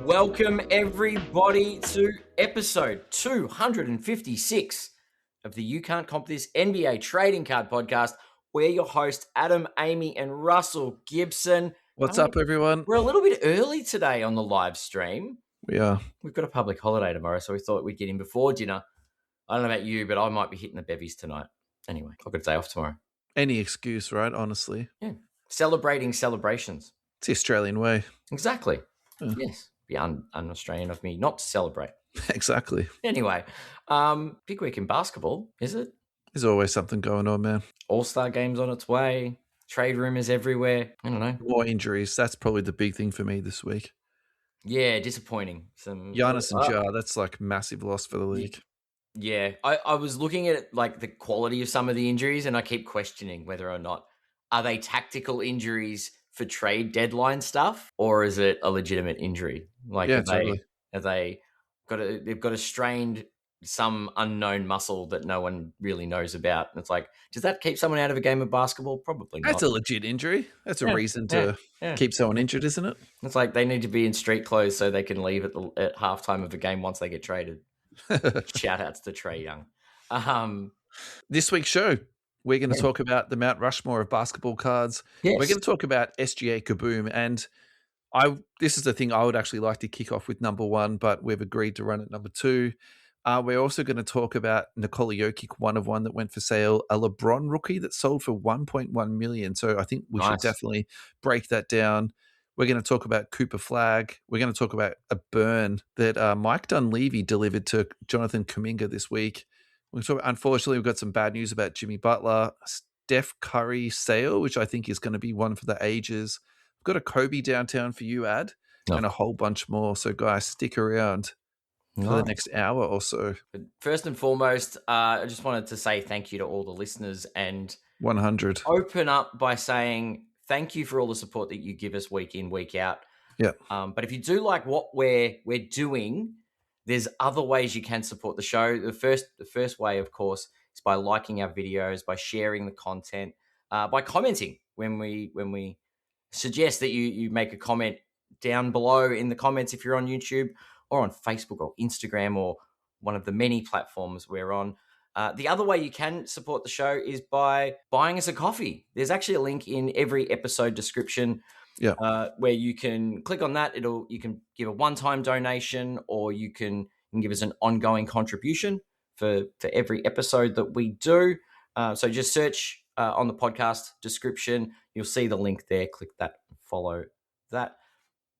Welcome, everybody, to episode 256 of the You Can't Comp This NBA Trading Card Podcast. We're your host, Adam, Amy, and Russell Gibson. What's up, everyone? We're a little bit early today on the live stream. We are. We've got a public holiday tomorrow, so we thought we'd get in before dinner. I don't know about you, but I might be hitting the bevies tonight. Anyway, I've got a day off tomorrow. Any excuse, right? Honestly. Yeah. Celebrating celebrations. It's the Australian way. Exactly. Yeah. Yes. Be un-Australian of me not to celebrate. Exactly. Anyway, big week in basketball, is it? There's always something going on, man. All-star games on its way. Trade rumors everywhere. I don't know. More injuries. That's probably the big thing for me this week. Yeah, disappointing. Giannis Ja, that's like massive loss for the league. Yeah, I was looking at like the quality of some of the injuries, and I keep questioning whether or not are they tactical injuries for trade deadline stuff, or is it a legitimate injury? Like, Yeah, they've got a strained some unknown muscle that no one really knows about. And it's like, does that keep someone out of a game of basketball? Probably not. That's a legit injury. That's a reason to keep someone injured, isn't it? It's like they need to be in street clothes so they can leave at halftime of a game once they get traded. Shout outs to Trae Young. This week's show, we're going to talk about the Mount Rushmore of basketball cards. Yes. We're going to talk about SGA Kaboom. And this is the thing I would actually like to kick off with number one, but we've agreed to run at number two. We're also going to talk about Nikola Jokic, one of one that went for sale, a LeBron rookie that sold for $1.1 million. So I think we should definitely break that down. We're going to talk about Cooper Flag. We're going to talk about a burn that Mike Dunleavy delivered to Jonathan Kuminga this week. Unfortunately, we've got some bad news about Jimmy Butler. Steph Curry sale, which I think is going to be one for the ages. We've got a Kobe downtown for you, Ad, and a whole bunch more. So, guys, stick around for the next hour or so. But first and foremost, I just wanted to say thank you to all the listeners and 100. Open up by saying thank you for all the support that you give us week in, week out. Yeah. But if you do like what we're doing, there's other ways you can support the show. The first way, of course, is by liking our videos, by sharing the content, by commenting when we suggest that you make a comment down below in the comments if you're on YouTube or on Facebook or Instagram or one of the many platforms we're on. The other way you can support the show is by buying us a coffee. There's actually a link in every episode description where you can click on that. You can give a one-time donation, or you can give us an ongoing contribution for every episode that we do. So just search on the podcast description. You'll see the link there. Click that, follow that.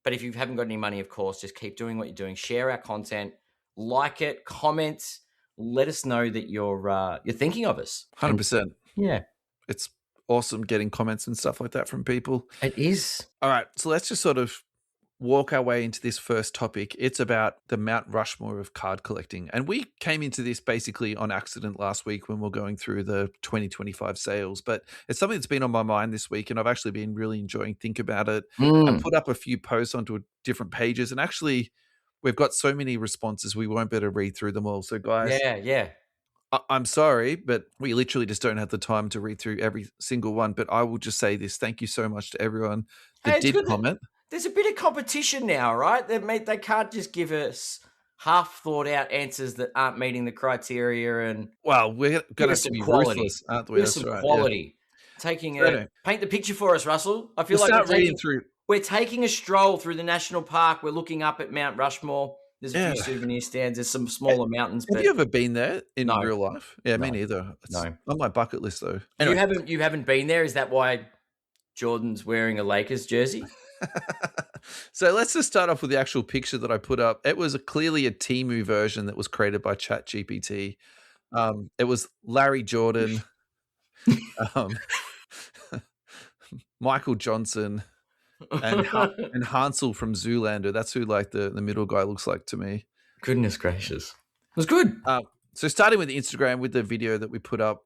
But if you haven't got any money, of course, just keep doing what you're doing. Share our content, like it, comment, let us know that you're thinking of us. 100%. Yeah. It's awesome getting comments and stuff like that from people. It is. All right. So let's just sort of walk our way into this first topic. It's about the Mount Rushmore of card collecting. And we came into this basically on accident last week when we were going through the 2025 sales. But it's something that's been on my mind this week, and I've actually been really enjoying thinking about it. I put up a few posts onto different pages, and actually we've got so many responses we won't be able to read through them all. So guys, I'm sorry, but we literally just don't have the time to read through every single one. But I will just say this. Thank you so much to everyone that did comment. There's a bit of competition now, right? They can't just give us half thought out answers that aren't meeting the criteria. And well, we're going to be ruthless, aren't we? That's some quality. Yeah. Paint the picture for us, Russell. I feel we're taking a stroll through the national park. We're looking up at Mount Rushmore. There's a few souvenir stands. There's some smaller mountains. Have you ever been there in real life? Yeah, me neither. It's on my bucket list, though. Anyway. You haven't been there? Is that why Jordan's wearing a Lakers jersey? So let's just start off with the actual picture that I put up. It was clearly a Temu version that was created by ChatGPT. It was Larry Jordan, Michael Johnson, and Hansel from Zoolander. That's who like the middle guy looks like to me. Goodness gracious. It was good. So starting with Instagram, with the video that we put up,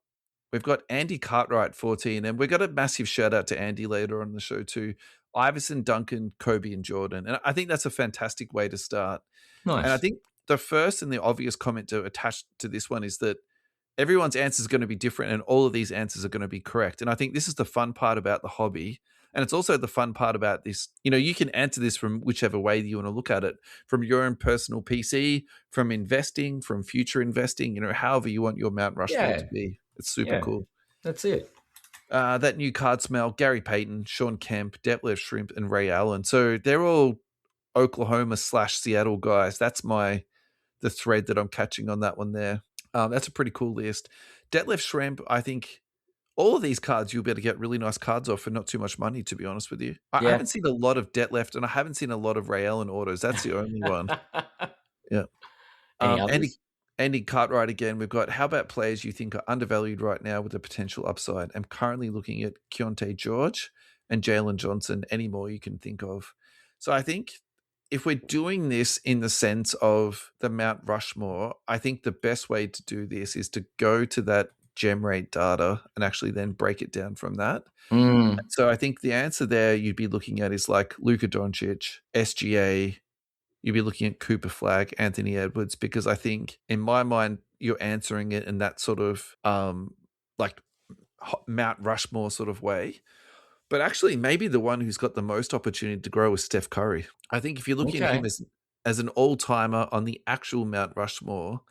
we've got Andy Cartwright 14, and we've got a massive shout out to Andy later on in the show too. Iverson, Duncan, Kobe, and Jordan. And I think that's a fantastic way to start. Nice. And I think the first and the obvious comment to attach to this one is that everyone's answer is going to be different, and all of these answers are going to be correct. And I think this is the fun part about the hobby. And it's also the fun part about this. You can answer this from whichever way you want to look at it, from your own personal PC, from investing, from future investing, however you want your Mount Rushmore to be. It's super cool. That's it. That new card smell, Gary Payton, Sean Kemp, Detlef Shrimp, and Ray Allen. So they're all Oklahoma/Seattle guys. That's the thread that I'm catching on that one there. That's a pretty cool list. Detlef Shrimp, I think all of these cards you'll be able to get really nice cards off for not too much money, to be honest with you. I haven't seen a lot of Detlef, and I haven't seen a lot of Ray Allen autos. That's the only one. Yeah. Any others? Andy Cartwright again. We've got, how about players you think are undervalued right now with a potential upside? I'm currently looking at Keontae George and Jalen Johnson. Any more you can think of? So I think if we're doing this in the sense of the Mount Rushmore, I think the best way to do this is to go to that gem rate data and actually then break it down from that. So I think the answer there you'd be looking at is like Luka Doncic, SGA. You'd be looking at Cooper Flagg, Anthony Edwards, because I think in my mind you're answering it in that sort of like Mount Rushmore sort of way. But actually, maybe the one who's got the most opportunity to grow is Steph Curry. I think if you're looking at him as an all-timer on the actual Mount Rushmore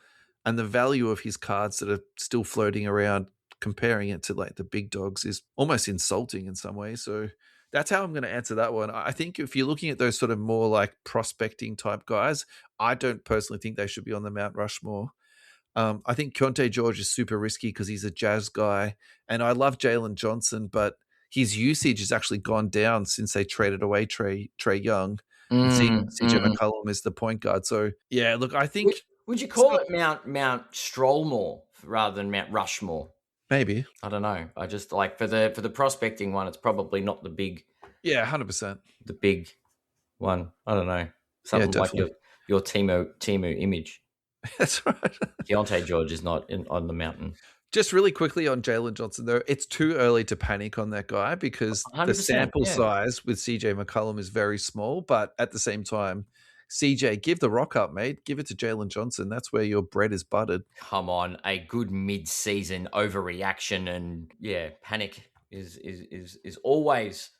and the value of his cards that are still floating around, comparing it to like the big dogs is almost insulting in some ways. So that's how I'm going to answer that one. I think if you're looking at those sort of more like prospecting type guys, I don't personally think they should be on the Mount Rushmore. I think Keontae George is super risky because he's a Jazz guy, and I love Jalen Johnson, but his usage has actually gone down since they traded away Trae Young. And CJ McCollum is the point guard. So yeah, look, I think would you call it Mount Strollmore rather than Mount Rushmore? Maybe. I don't know. I just like for the prospecting one, it's probably not the big. Yeah, 100%. The big one. I don't know. Something like your Timu image. That's right. Keontae George is not on the mountain. Just really quickly on Jalen Johnson, though, it's too early to panic on that guy because the sample size with CJ McCollum is very small. But at the same time, CJ, give the rock up, mate. Give it to Jalen Johnson. That's where your bread is buttered. Come on, a good mid-season overreaction and panic is always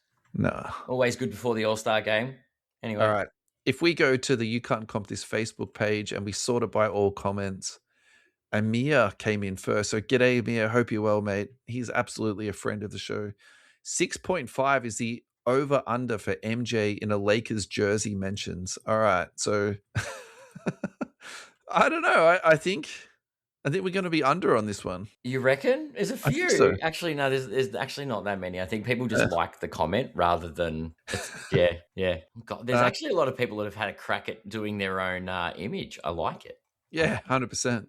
always good before the All-Star game. Anyway, all right. If we go to the You Can't Comp This Facebook page and we sort it by all comments, Amir came in first. So g'day, Amir. Hope you're well, mate. He's absolutely a friend of the show. 6.5 is the over-under for MJ in a Lakers jersey mentions. All right. So I don't know. I think we're going to be under on this one. You reckon? There's a few. So. Actually, no, there's actually not that many. I think people just like the comment rather than, yeah. God, there's actually a lot of people that have had a crack at doing their own image. I like it. Yeah, 100%.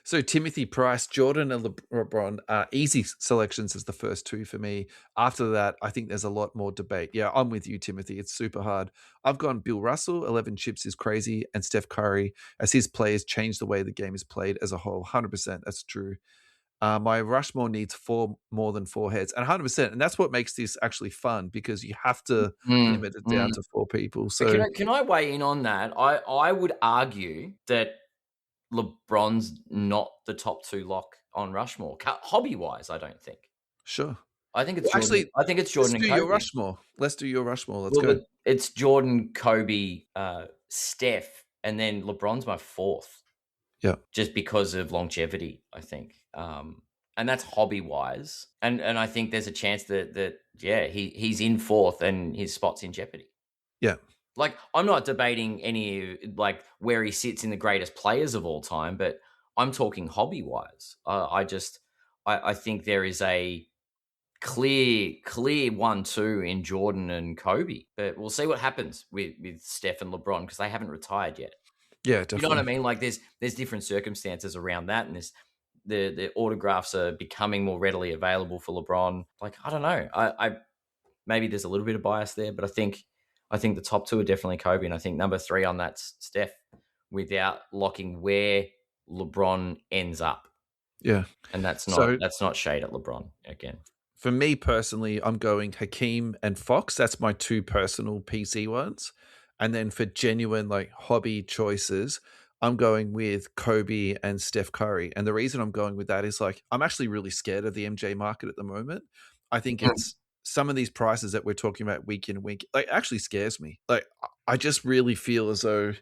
So Timothy Price, Jordan and LeBron are easy selections as the first two for me. After that, I think there's a lot more debate. Yeah, I'm with you, Timothy. It's super hard. I've gone Bill Russell, 11 chips is crazy, and Steph Curry as his players change the way the game is played as a whole. 100%, that's true. My Rushmore needs more than four heads, and 100%. And that's what makes this actually fun because you have to limit it down to four people. So can I weigh in on that? I would argue that LeBron's not the top two lock on Rushmore. Hobby-wise, I don't think. Sure. I think it's Jordan. I think it's Jordan and Kobe. Let's do your Rushmore. Let's go. It's Jordan, Kobe, Steph, and then LeBron's my fourth. Yeah. Just because of longevity, I think. And that's hobby-wise. And I think there's a chance that he's in fourth and his spot's in jeopardy. Yeah. Like, I'm not debating any, like, where he sits in the greatest players of all time, but I'm talking hobby-wise. I think there is a clear 1-2 in Jordan and Kobe. But we'll see what happens with Steph and LeBron because they haven't retired yet. Yeah, definitely. You know what I mean? Like, there's different circumstances around that, and the autographs are becoming more readily available for LeBron. Like, I don't know. I maybe there's a little bit of bias there, but I think the top two are definitely Kobe, and I think number three on that's Steph, without locking where LeBron ends up. Yeah, and that's not shade at LeBron again. For me personally, I'm going Hakeem and Fox. That's my two personal PC ones, and then for genuine like hobby choices, I'm going with Kobe and Steph Curry. And the reason I'm going with that is like I'm actually really scared of the MJ market at the moment. I think some of these prices that we're talking about week in, week, like, actually scares me. Like, I just really feel as though,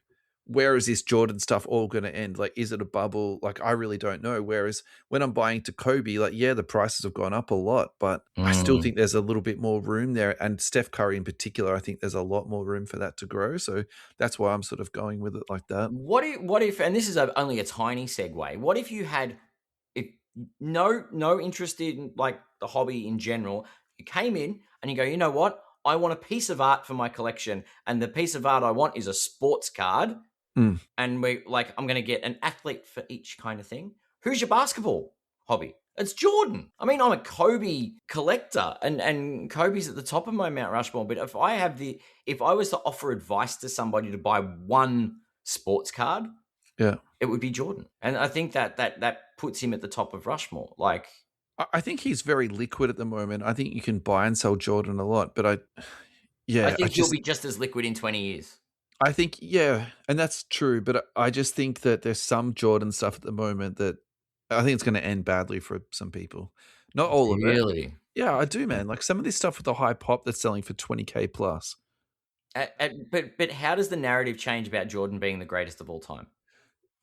where is this Jordan stuff all going to end? Like, is it a bubble? Like, I really don't know. Whereas when I'm buying to Kobe, like, yeah, the prices have gone up a lot, but I still think there's a little bit more room there. And Steph Curry in particular, I think there's a lot more room for that to grow. So that's why I'm sort of going with it like that. What if, and this is only a tiny segue. What if you had, if no interest in like the hobby in general, you came in and you go, you know what? I want a piece of art for my collection, and the piece of art I want is a sports card. And I'm going to get an athlete for each kind of thing. Who's your basketball hobby? It's Jordan. I mean, I'm a Kobe collector, and Kobe's at the top of my Mount Rushmore. But if I was to offer advice to somebody to buy one sports card, it would be Jordan. And I think that puts him at the top of Rushmore. Like, I think he's very liquid at the moment. I think you can buy and sell Jordan a lot, but I think he'll be just as liquid in 20 years. I think, and that's true, but I just think that there's some Jordan stuff at the moment that I think it's going to end badly for some people. Not all of it. Really? Yeah, I do, man. Like some of this stuff with the high pop that's selling for 20K plus. But how does the narrative change about Jordan being the greatest of all time?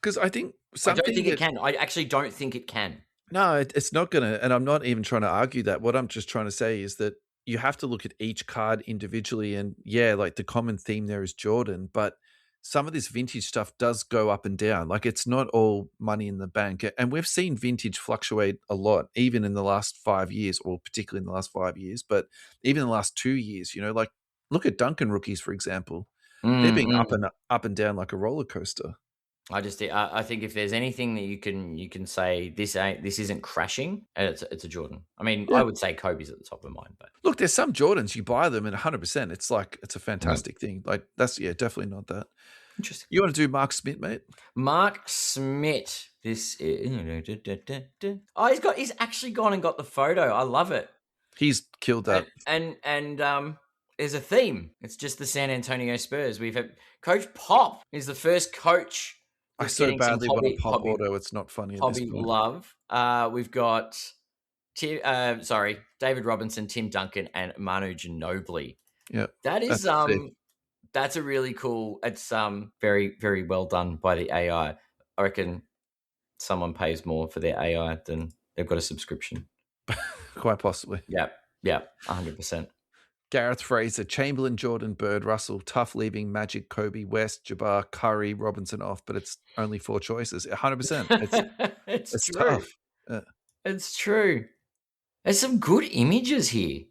Because I think I don't think it can. I actually don't think it can. No, it's not going to, and I'm not even trying to argue that. What I'm just trying to say is that you have to look at each card individually, and like the common theme there is Jordan, but some of this vintage stuff does go up and down. Like it's not all money in the bank, and we've seen vintage fluctuate a lot, even in the last 5 years, or particularly in the last 5 years, but even in the last 2 years. Like look at Duncan rookies, for example. They're being up and down like a roller coaster. I think if there's anything that you can say this isn't crashing, it's a Jordan. I mean, I would say Kobe's at the top of mine, but look, there's some Jordans you buy them and 100%. It's like it's a fantastic thing. Like that's definitely not that. Interesting. You want to do Mark Smith, mate? Mark Smith. This is he's actually gone and got the photo. I love it. He's killed that. And there's a theme. It's just the San Antonio Spurs. We've had Coach Pop is the first coach. I so badly want a Pop auto. It's not funny. Hobby love. We've got David Robinson, Tim Duncan, and Manu Ginobili. Yeah, that's a really cool. It's very, very well done by the AI. I reckon someone pays more for their AI than they've got a subscription. Quite possibly. Yeah, 100%. Gareth Fraser, Chamberlain, Jordan, Bird, Russell, tough leaving Magic, Kobe, West, Jabbar, Curry, Robinson off, but it's only 4 choices. 100%. It's true. Tough. It's true. There's some good images here.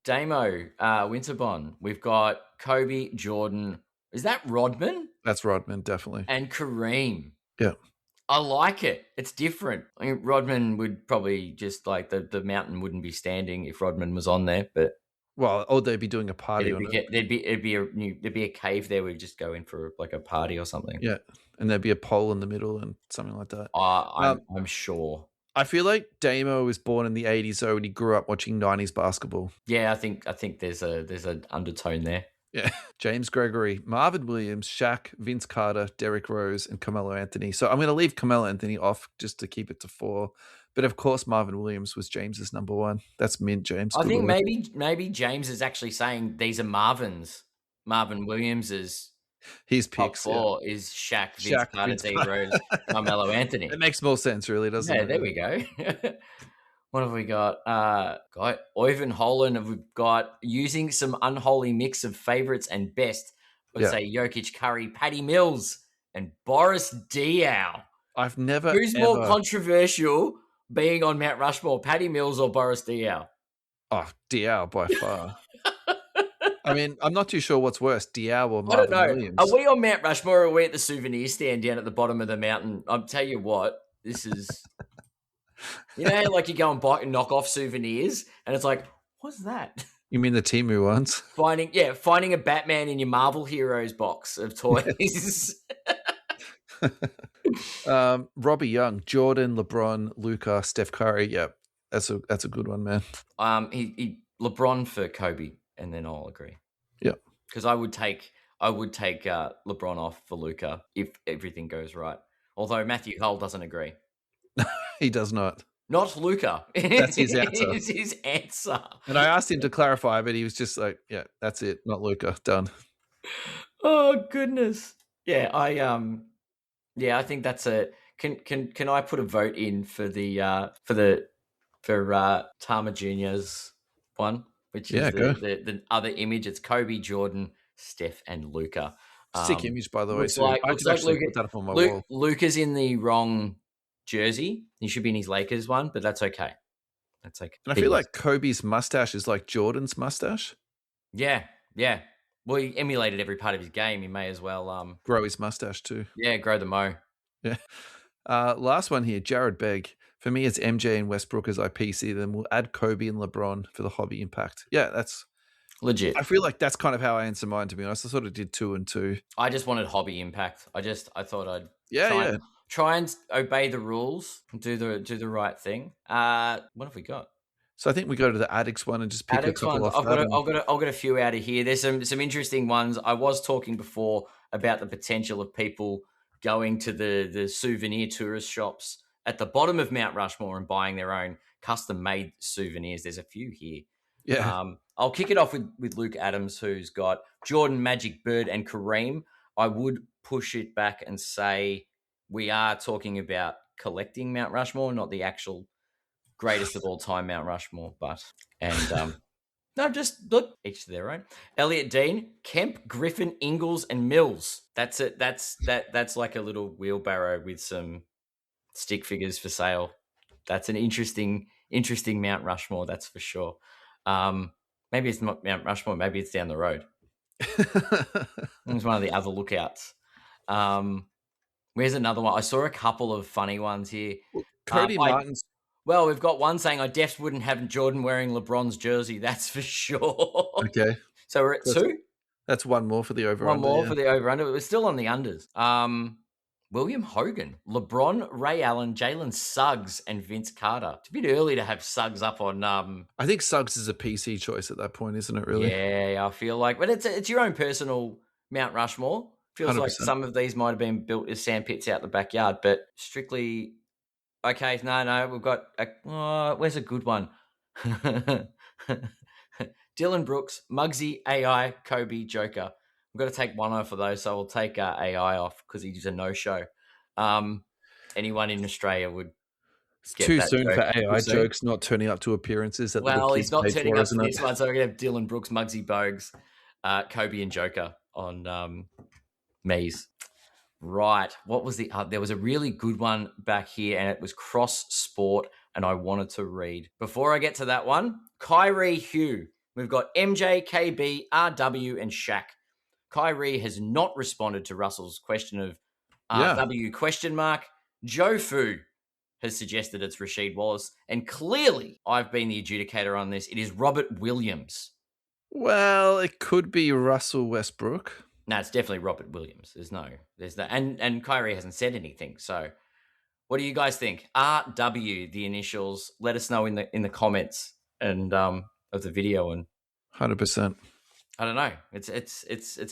Damo, Winterbond. We've got Kobe, Jordan. Is that Rodman? That's Rodman, definitely. And Kareem. Yeah. I like it. It's different. I mean, Rodman would probably just like the mountain wouldn't be standing if Rodman was on there, but or they'd be doing a party on it. There'd be a cave there. We'd just go in for like a party or something. Yeah, and there'd be a pole in the middle and something like that. I'm sure. I feel like Damo was born in the 80s, so and he grew up watching 90s basketball. Yeah, I think there's an undertone there. Yeah, James Gregory, Marvin Williams, Shaq, Vince Carter, Derrick Rose, and Carmelo Anthony. So I'm going to leave Carmelo Anthony off just to keep it to 4. But of course, Marvin Williams was James's number 1. That's mint, James. I think maybe James is actually saying these are Marvin's. Marvin Williams is his picks. Top 4 is Shaq, Vince Carter, Derrick Rose, Carmelo Anthony. It makes more sense, really, doesn't it? Yeah, there we go. What have we got? Ivan Holland. We've got using some unholy mix of favorites and best. Let's say Jokic, Curry, Patty Mills, and Boris Diaw. I've never. Who's more controversial being on Mount Rushmore, Patty Mills or Boris Diaw? Oh, Diaw by far. I mean, I'm not too sure what's worse, Diaw or Marvin Williams. Are we on Mount Rushmore or are we at the souvenir stand down at the bottom of the mountain? I'll tell you what, this is... You know, like you go and buy knock off souvenirs, and it's like, what's that? You mean the Temu ones? Finding a Batman in your Marvel Heroes box of toys. Robbie Young, Jordan, LeBron, Luka, Steph Curry. Yeah, that's a good one, man. LeBron for Kobe, and then I'll agree. Yeah, because I would take LeBron off for Luka if everything goes right. Although Matthew Hull doesn't agree. He does not. not Luca. That's his answer. Is his answer. And I asked him to clarify, but he was just like, yeah, that's it. Not Luca. Done. Oh goodness. Yeah, I think that's a can I put a vote in for Tama Jr.'s one, which is the other image. It's Kobe, Jordan, Steph, and Luca. Sick image, by the way. Looks like Luka, put that up on my wall. Luca's in the wrong jersey. He should be in his Lakers one, but that's okay. That's okay. And I feel like Kobe's mustache is like Jordan's mustache. Yeah. Well, he emulated every part of his game. He may as well grow his mustache too. Yeah, grow the mo. Yeah. Last one here, Jared Begg. For me, it's MJ and Westbrook as I PC them. We'll add Kobe and LeBron for the hobby impact. Yeah, that's legit. I feel like that's kind of how I answer mine, to be honest. I sort of did 2 and 2. I just wanted hobby impact. I thought I'd try and obey the rules and do the right thing. What have we got? So I think we go to the Addicts one and just pick a couple off. I've got a few out of here. There's some interesting ones. I was talking before about the potential of people going to the souvenir tourist shops at the bottom of Mount Rushmore and buying their own custom-made souvenirs. There's a few here. Yeah. I'll kick it off with Luke Adams, who's got Jordan, Magic, Bird, and Kareem. I would push it back and say we are talking about collecting Mount Rushmore, not the actual greatest of all time Mount Rushmore. No, just look, each to their own. Elliot Dean, Kemp, Griffin, Ingalls, and Mills. That's it. That's like a little wheelbarrow with some stick figures for sale. That's an interesting Mount Rushmore, that's for sure. Maybe it's not Mount Rushmore, maybe it's down the road. It's one of the other lookouts. Where's another one? I saw a couple of funny ones here. Cody Martin's. Well, we've got one saying I defs wouldn't have Jordan wearing LeBron's jersey. That's for sure. Okay. So we're at 2? That's one more for the over-under. One more for the over-under. We're still on the unders. William Hogan, LeBron, Ray Allen, Jalen Suggs, and Vince Carter. It's a bit early to have Suggs up on... I think Suggs is a PC choice at that point, isn't it, really? Yeah, I feel like... But it's your own personal Mount Rushmore. Feels 100%. Like some of these might have been built as sandpits out the backyard, but strictly... Okay, no, we've got... where's a good one? Dylan Brooks, Muggsy, AI, Kobe, Joker. We've got to take one off of those, so we'll take AI off because he's a no-show. Anyone in Australia would get too that soon joke. For AI jokes not turning up to appearances. He's not turning up to this one, so we're going to have Dylan Brooks, Muggsy Bogues, Kobe and Joker on Mies. Right. What was there was a really good one back here, and it was cross sport, and I wanted to read. Before I get to that one, Kyrie Hugh. We've got MJ, KB, RW, and Shaq. Kyrie has not responded to Russell's question of RW question mark. Joe Fu has suggested it's Rasheed Wallace, and clearly I've been the adjudicator on this. It is Robert Williams. Well, it could be Russell Westbrook. No, it's definitely Robert Williams. There's that, and Kyrie hasn't said anything. So, what do you guys think? RW, the initials. Let us know in the comments and of the video. And 100%. I don't know. It's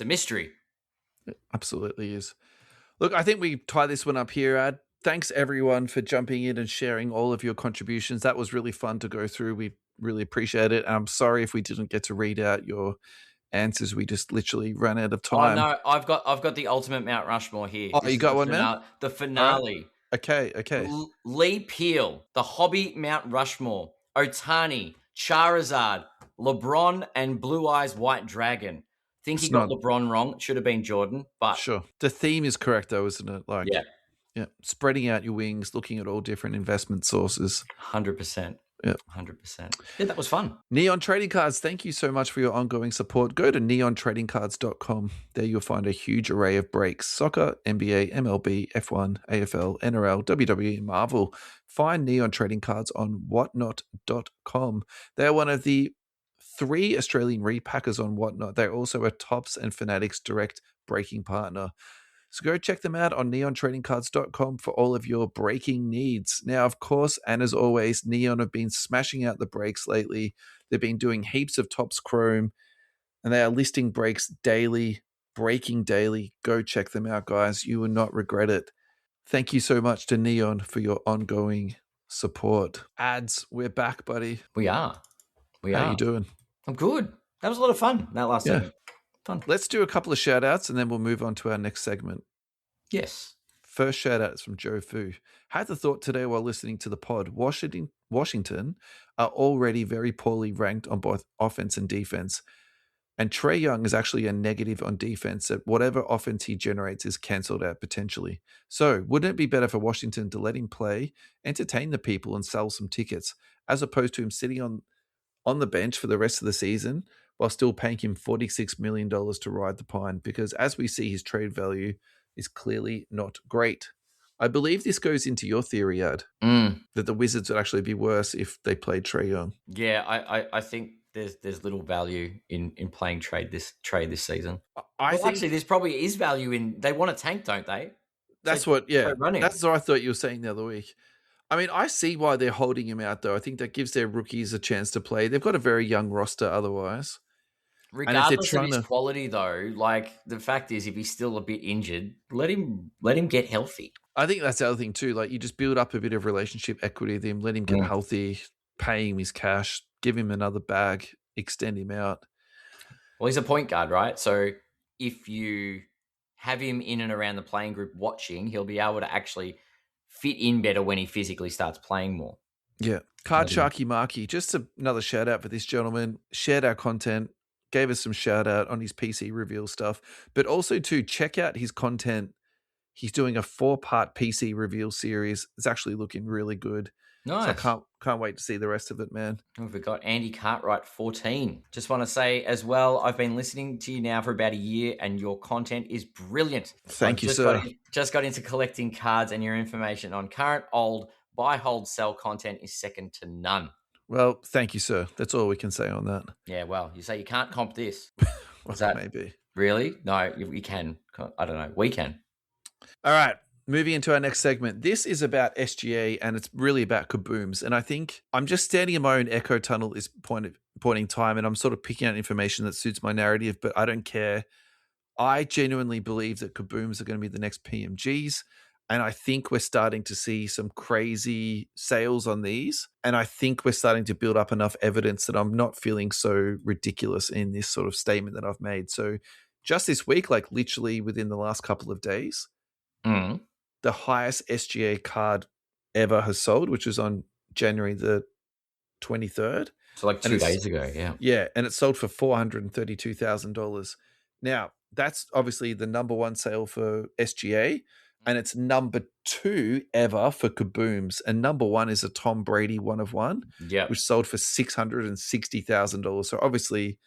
a mystery. It absolutely is. Look, I think we tie this one up here, Ad. Thanks everyone for jumping in and sharing all of your contributions. That was really fun to go through. We really appreciate it. I'm sorry if we didn't get to read out your answers. We just literally ran out of time. Oh no, I've got the ultimate Mount Rushmore here. Oh, you got one, man? The finale. Right. Okay. Lee Peel, the hobby Mount Rushmore, Otani, Charizard, LeBron, and Blue Eyes White Dragon. Think he got LeBron wrong. It should have been Jordan, but sure. The theme is correct though, isn't it? Like yeah. Spreading out your wings, looking at all different investment sources. 100%. Yeah, 100%. Yeah, that was fun. Neon Trading Cards, thank you so much for your ongoing support. Go to neontradingcards.com. There you'll find a huge array of breaks: soccer, NBA, MLB, F1, AFL, NRL, WWE, Marvel. Find Neon Trading Cards on whatnot.com. They're one of the 3 Australian repackers on Whatnot. They're also a Topps and Fanatics direct breaking partner. So go check them out on neontradingcards.com for all of your breaking needs. Now, of course, and as always, Neon have been smashing out the breaks lately. They've been doing heaps of Topps Chrome, and they are listing breaks daily, breaking daily. Go check them out, guys. You will not regret it. Thank you so much to Neon for your ongoing support. Ads, we're back, buddy. We are. How you doing? I'm good. That was a lot of fun, that last segment. Fun. Let's do a couple of shout-outs, and then we'll move on to our next segment. Yes. First shout-out is from Joe Fu. Had the thought today while listening to the pod, Washington are already very poorly ranked on both offense and defense. And Trae Young is actually a negative on defense, that whatever offense he generates is cancelled out potentially. So wouldn't it be better for Washington to let him play, entertain the people, and sell some tickets, as opposed to him sitting on the bench for the rest of the season while still paying him $46 million to ride the pine? Because as we see, his trade value is clearly not great. I believe this goes into your theory, Ad, that the Wizards would actually be worse if they played Trae Young. Yeah, I think there's little value in playing trade this season. I think actually there's probably is value in, they want to tank, don't they? That's what I thought you were saying the other week. I mean, I see why they're holding him out, though. I think that gives their rookies a chance to play. They've got a very young roster otherwise. Regardless of his quality, though, like the fact is, if he's still a bit injured, let him get healthy. I think that's the other thing too. Like, you just build up a bit of relationship equity with him, let him get healthy, pay him his cash, give him another bag, extend him out. Well, he's a point guard, right? So if you have him in and around the playing group watching, he'll be able to actually fit in better when he physically starts playing more. Yeah. Card Sharky Marky, just another shout out for this gentleman. Shared our content, gave us some shout out on his PC reveal stuff, but also to check out his content. He's doing a 4-part PC reveal series. It's actually looking really good. Nice. So I can't wait to see the rest of it, man. We've got Andy Cartwright 14. Just want to say as well, I've been listening to you now for about a year and your content is brilliant. Thank you, sir. Just got into collecting cards, and your information on current, old, buy, hold, sell content is second to none. Well, thank you, sir. That's all we can say on that. Yeah, well, you say you can't comp this. Well, maybe. Really? No, we can. I don't know. We can. All right. Moving into our next segment. This is about SGA, and it's really about Kabooms. And I think I'm just standing in my own echo tunnel at this point in time, and I'm sort of picking out information that suits my narrative, but I don't care. I genuinely believe that Kabooms are going to be the next PMGs, and I think we're starting to see some crazy sales on these, and I think we're starting to build up enough evidence that I'm not feeling so ridiculous in this sort of statement that I've made. So just this week, like literally within the last couple of days, the highest SGA card ever has sold, which was on January the 23rd. So like 2 days ago, yeah. Yeah, and it sold for $432,000. Now, that's obviously the number one sale for SGA, and it's number 2 ever for Kabooms. And number 1 is a Tom Brady 1 of 1, which sold for $660,000. So obviously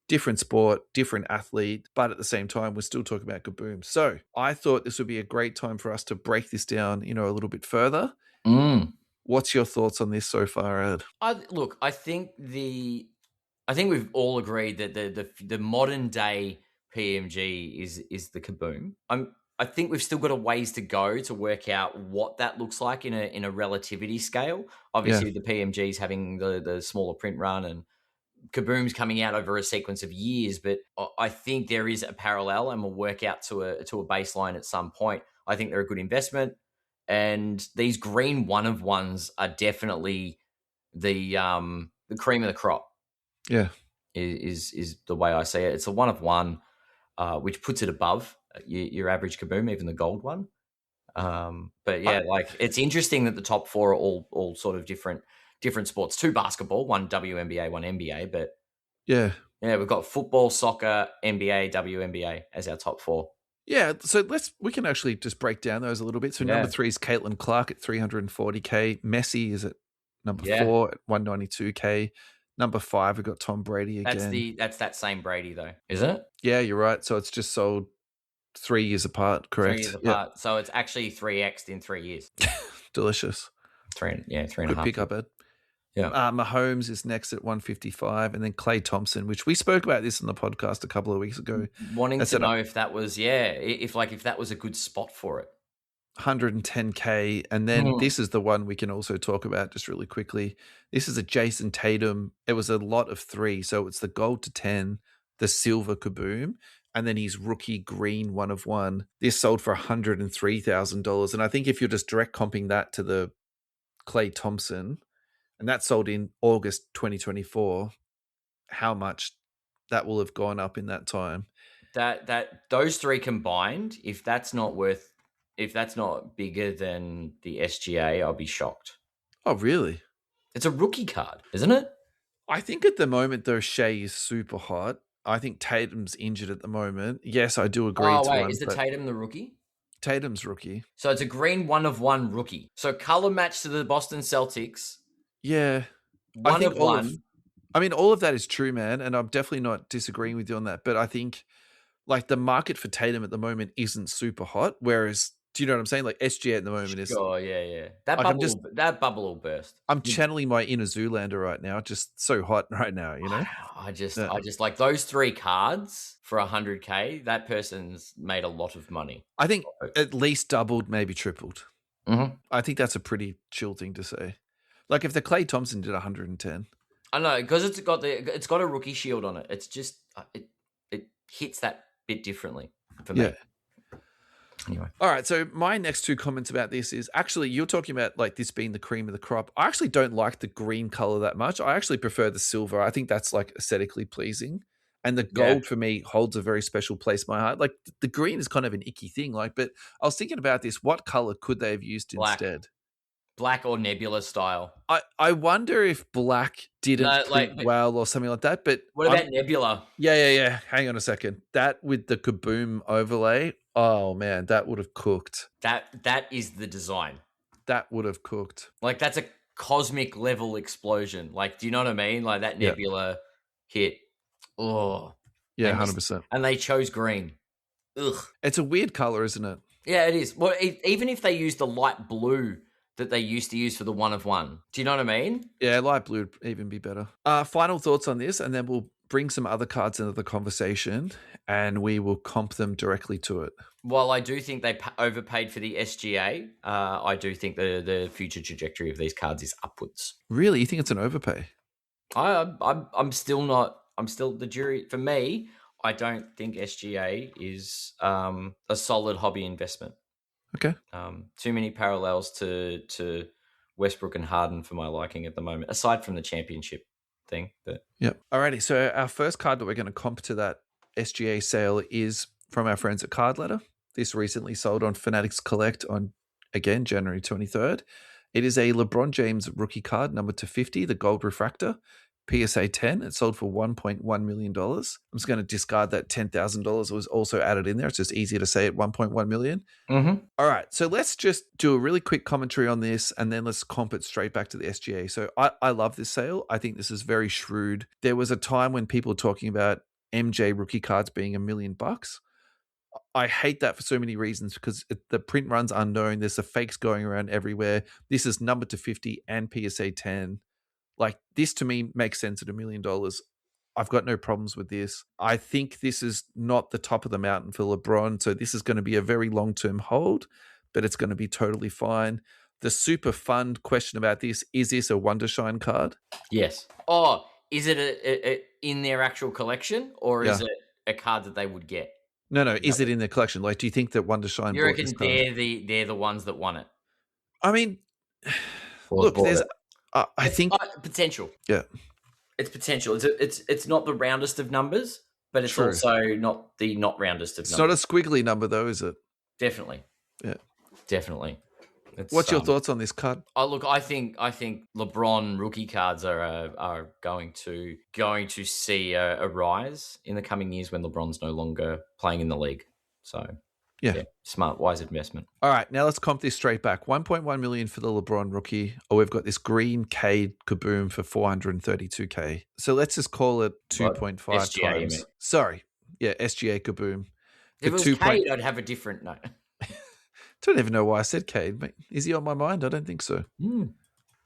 different sport, different athlete, but at the same time, we're still talking about Kaboom. So I thought this would be a great time for us to break this down, a little bit further. What's your thoughts on this so far, Ed? I think we've all agreed that the modern day PMG is the Kaboom. I think we've still got a ways to go to work out what that looks like in a relativity scale. Obviously, the PMGs having the smaller print run and Kaboom's coming out over a sequence of years, but I think there is a parallel, and we'll work out to a baseline at some point. I think they're a good investment, and these green 1 of 1s are definitely the cream of the crop. Yeah, is the way I see it. It's a 1 of 1, which puts it above your average Kaboom, even the gold one. But yeah, it's interesting that the top 4 are all sort of different sports. 2 basketball, 1 WNBA, 1 NBA, but yeah, we've got football, soccer, NBA, WNBA as our top 4. Yeah, so we can actually just break down those a little bit. So number 3 is Caitlin Clark at $340K. Messi is at number 4 at $192K. Number 5, we've got Tom Brady again. That's that same Brady though, is it? Yeah, you're right. So it's just sold 3 years apart, correct? 3 years apart. Yeah. So it's actually 3x'd in 3 years. Delicious. 3.5. Good pickup, Ed. Yeah. Mahomes is next at 155, and then Klay Thompson, which we spoke about this on the podcast a couple of weeks ago. Wanting to know if that was if that was a good spot for it. 110K, and then this is the one we can also talk about just really quickly. This is a Jason Tatum. It was a lot of 3, so it's the gold to 10, the silver Kaboom, and then his rookie green 1 of 1. This sold for $103,000, and I think if you're just direct comping that to the Klay Thompson, and that sold in August 2024, how much that will have gone up in that time. That those three combined, if that's not bigger than the SGA, I'll be shocked. Oh, really? It's a rookie card, isn't it? I think at the moment, though, Shea is super hot. I think Tatum's injured at the moment. Yes, I do agree. Oh, wait, is the Tatum the rookie? Tatum's rookie. So it's a green 1/1 rookie. So color match to the Boston Celtics. Yeah. One of one. All of that is true, man. And I'm definitely not disagreeing with you on that. But I think like the market for Tatum at the moment isn't super hot. Whereas, do you know what I'm saying? Like SGA at the moment is. Oh, yeah. That bubble will burst. I'm channeling my inner Zoolander right now. Just so hot right now, you know? I just like those three cards for $100K. That person's made a lot of money. I think at least doubled, maybe tripled. Mm-hmm. I think that's a pretty chill thing to say. Like if the Klay Thompson did 110. I know, because it's got a rookie shield on it. It's just it hits that bit differently for me. Yeah. Anyway. All right. So my next two comments about this is actually you're talking about like this being the cream of the crop. I actually don't like the green color that much. I actually prefer the silver. I think that's like aesthetically pleasing. And the gold for me holds a very special place in my heart. Like the green is kind of an icky thing. Like, but I was thinking about this. What color could they have used instead? Black or Nebula style. I wonder if black didn't print well or something like that. But what about Nebula? Yeah. Hang on a second. That with the Kaboom overlay. Oh man, that would have cooked. That is the design. That would have cooked. Like that's a cosmic level explosion. Like, do you know what I mean? Like that Nebula hit. Oh. Yeah, 100%. And they chose green. Ugh. It's a weird color, isn't it? Yeah, it is. Well, even if they use the light blue that they used to use for the 1/1. Do you know what I mean? Yeah, light blue would even be better. Final thoughts on this, and then we'll bring some other cards into the conversation, and we will comp them directly to it. While I do think they overpaid for the SGA, I do think the future trajectory of these cards is upwards. Really? You think it's an overpay? I'm still not. I'm still the jury. For me, I don't think SGA is a solid hobby investment. Okay. Too many parallels to Westbrook and Harden for my liking at the moment, aside from the championship thing. But yeah. Alrighty. So our first card that we're going to comp to that SGA sale is from our friends at Card Letter. This recently sold on Fanatics Collect on, again, January 23rd. It is a LeBron James rookie card, number 250, the gold refractor, PSA 10. It sold for $1.1 million. I'm just going to discard that $10,000 was also added in there. It's just easier to say at $1.1 million. Mm-hmm. All right. So let's just do a really quick commentary on this and then let's comp it straight back to the SGA. So I love this sale. I think this is very shrewd. There was a time when people were talking about MJ rookie cards being $1 million. I hate that for so many reasons because the print run's unknown. There's the fakes going around everywhere. This is number 250 and PSA 10. Like this to me makes sense at $1 million. I've got no problems with this. I think this is not the top of the mountain for LeBron. So this is going to be a very long-term hold, but it's going to be totally fine. The super fun question about this, is this a Wondershine card? Yes. Oh, is it a in their actual collection or is it a card that they would get? No. Is it in their collection? Like, do you think that Wondershine? You reckon they're the ones that won it? I mean, look, there's. I think potential. Yeah, it's potential. It's not the roundest of numbers, but it's also not the not roundest of numbers. It's not a squiggly number, though, is it? Definitely. Yeah, definitely. What's your thoughts on this card? Oh, look, I think LeBron rookie cards are going to see a rise in the coming years when LeBron's no longer playing in the league. So yeah, smart, wise investment. All right, now let's comp this straight back. $1.1 million for the LeBron rookie. Oh, we've got this green Cade Kaboom for $432K. So let's just call it 2.5 SGA, times. Sorry, SGA Kaboom. If it was Cade, I'd have a different note. Don't even know why I said Cade. Is he on my mind? I don't think so.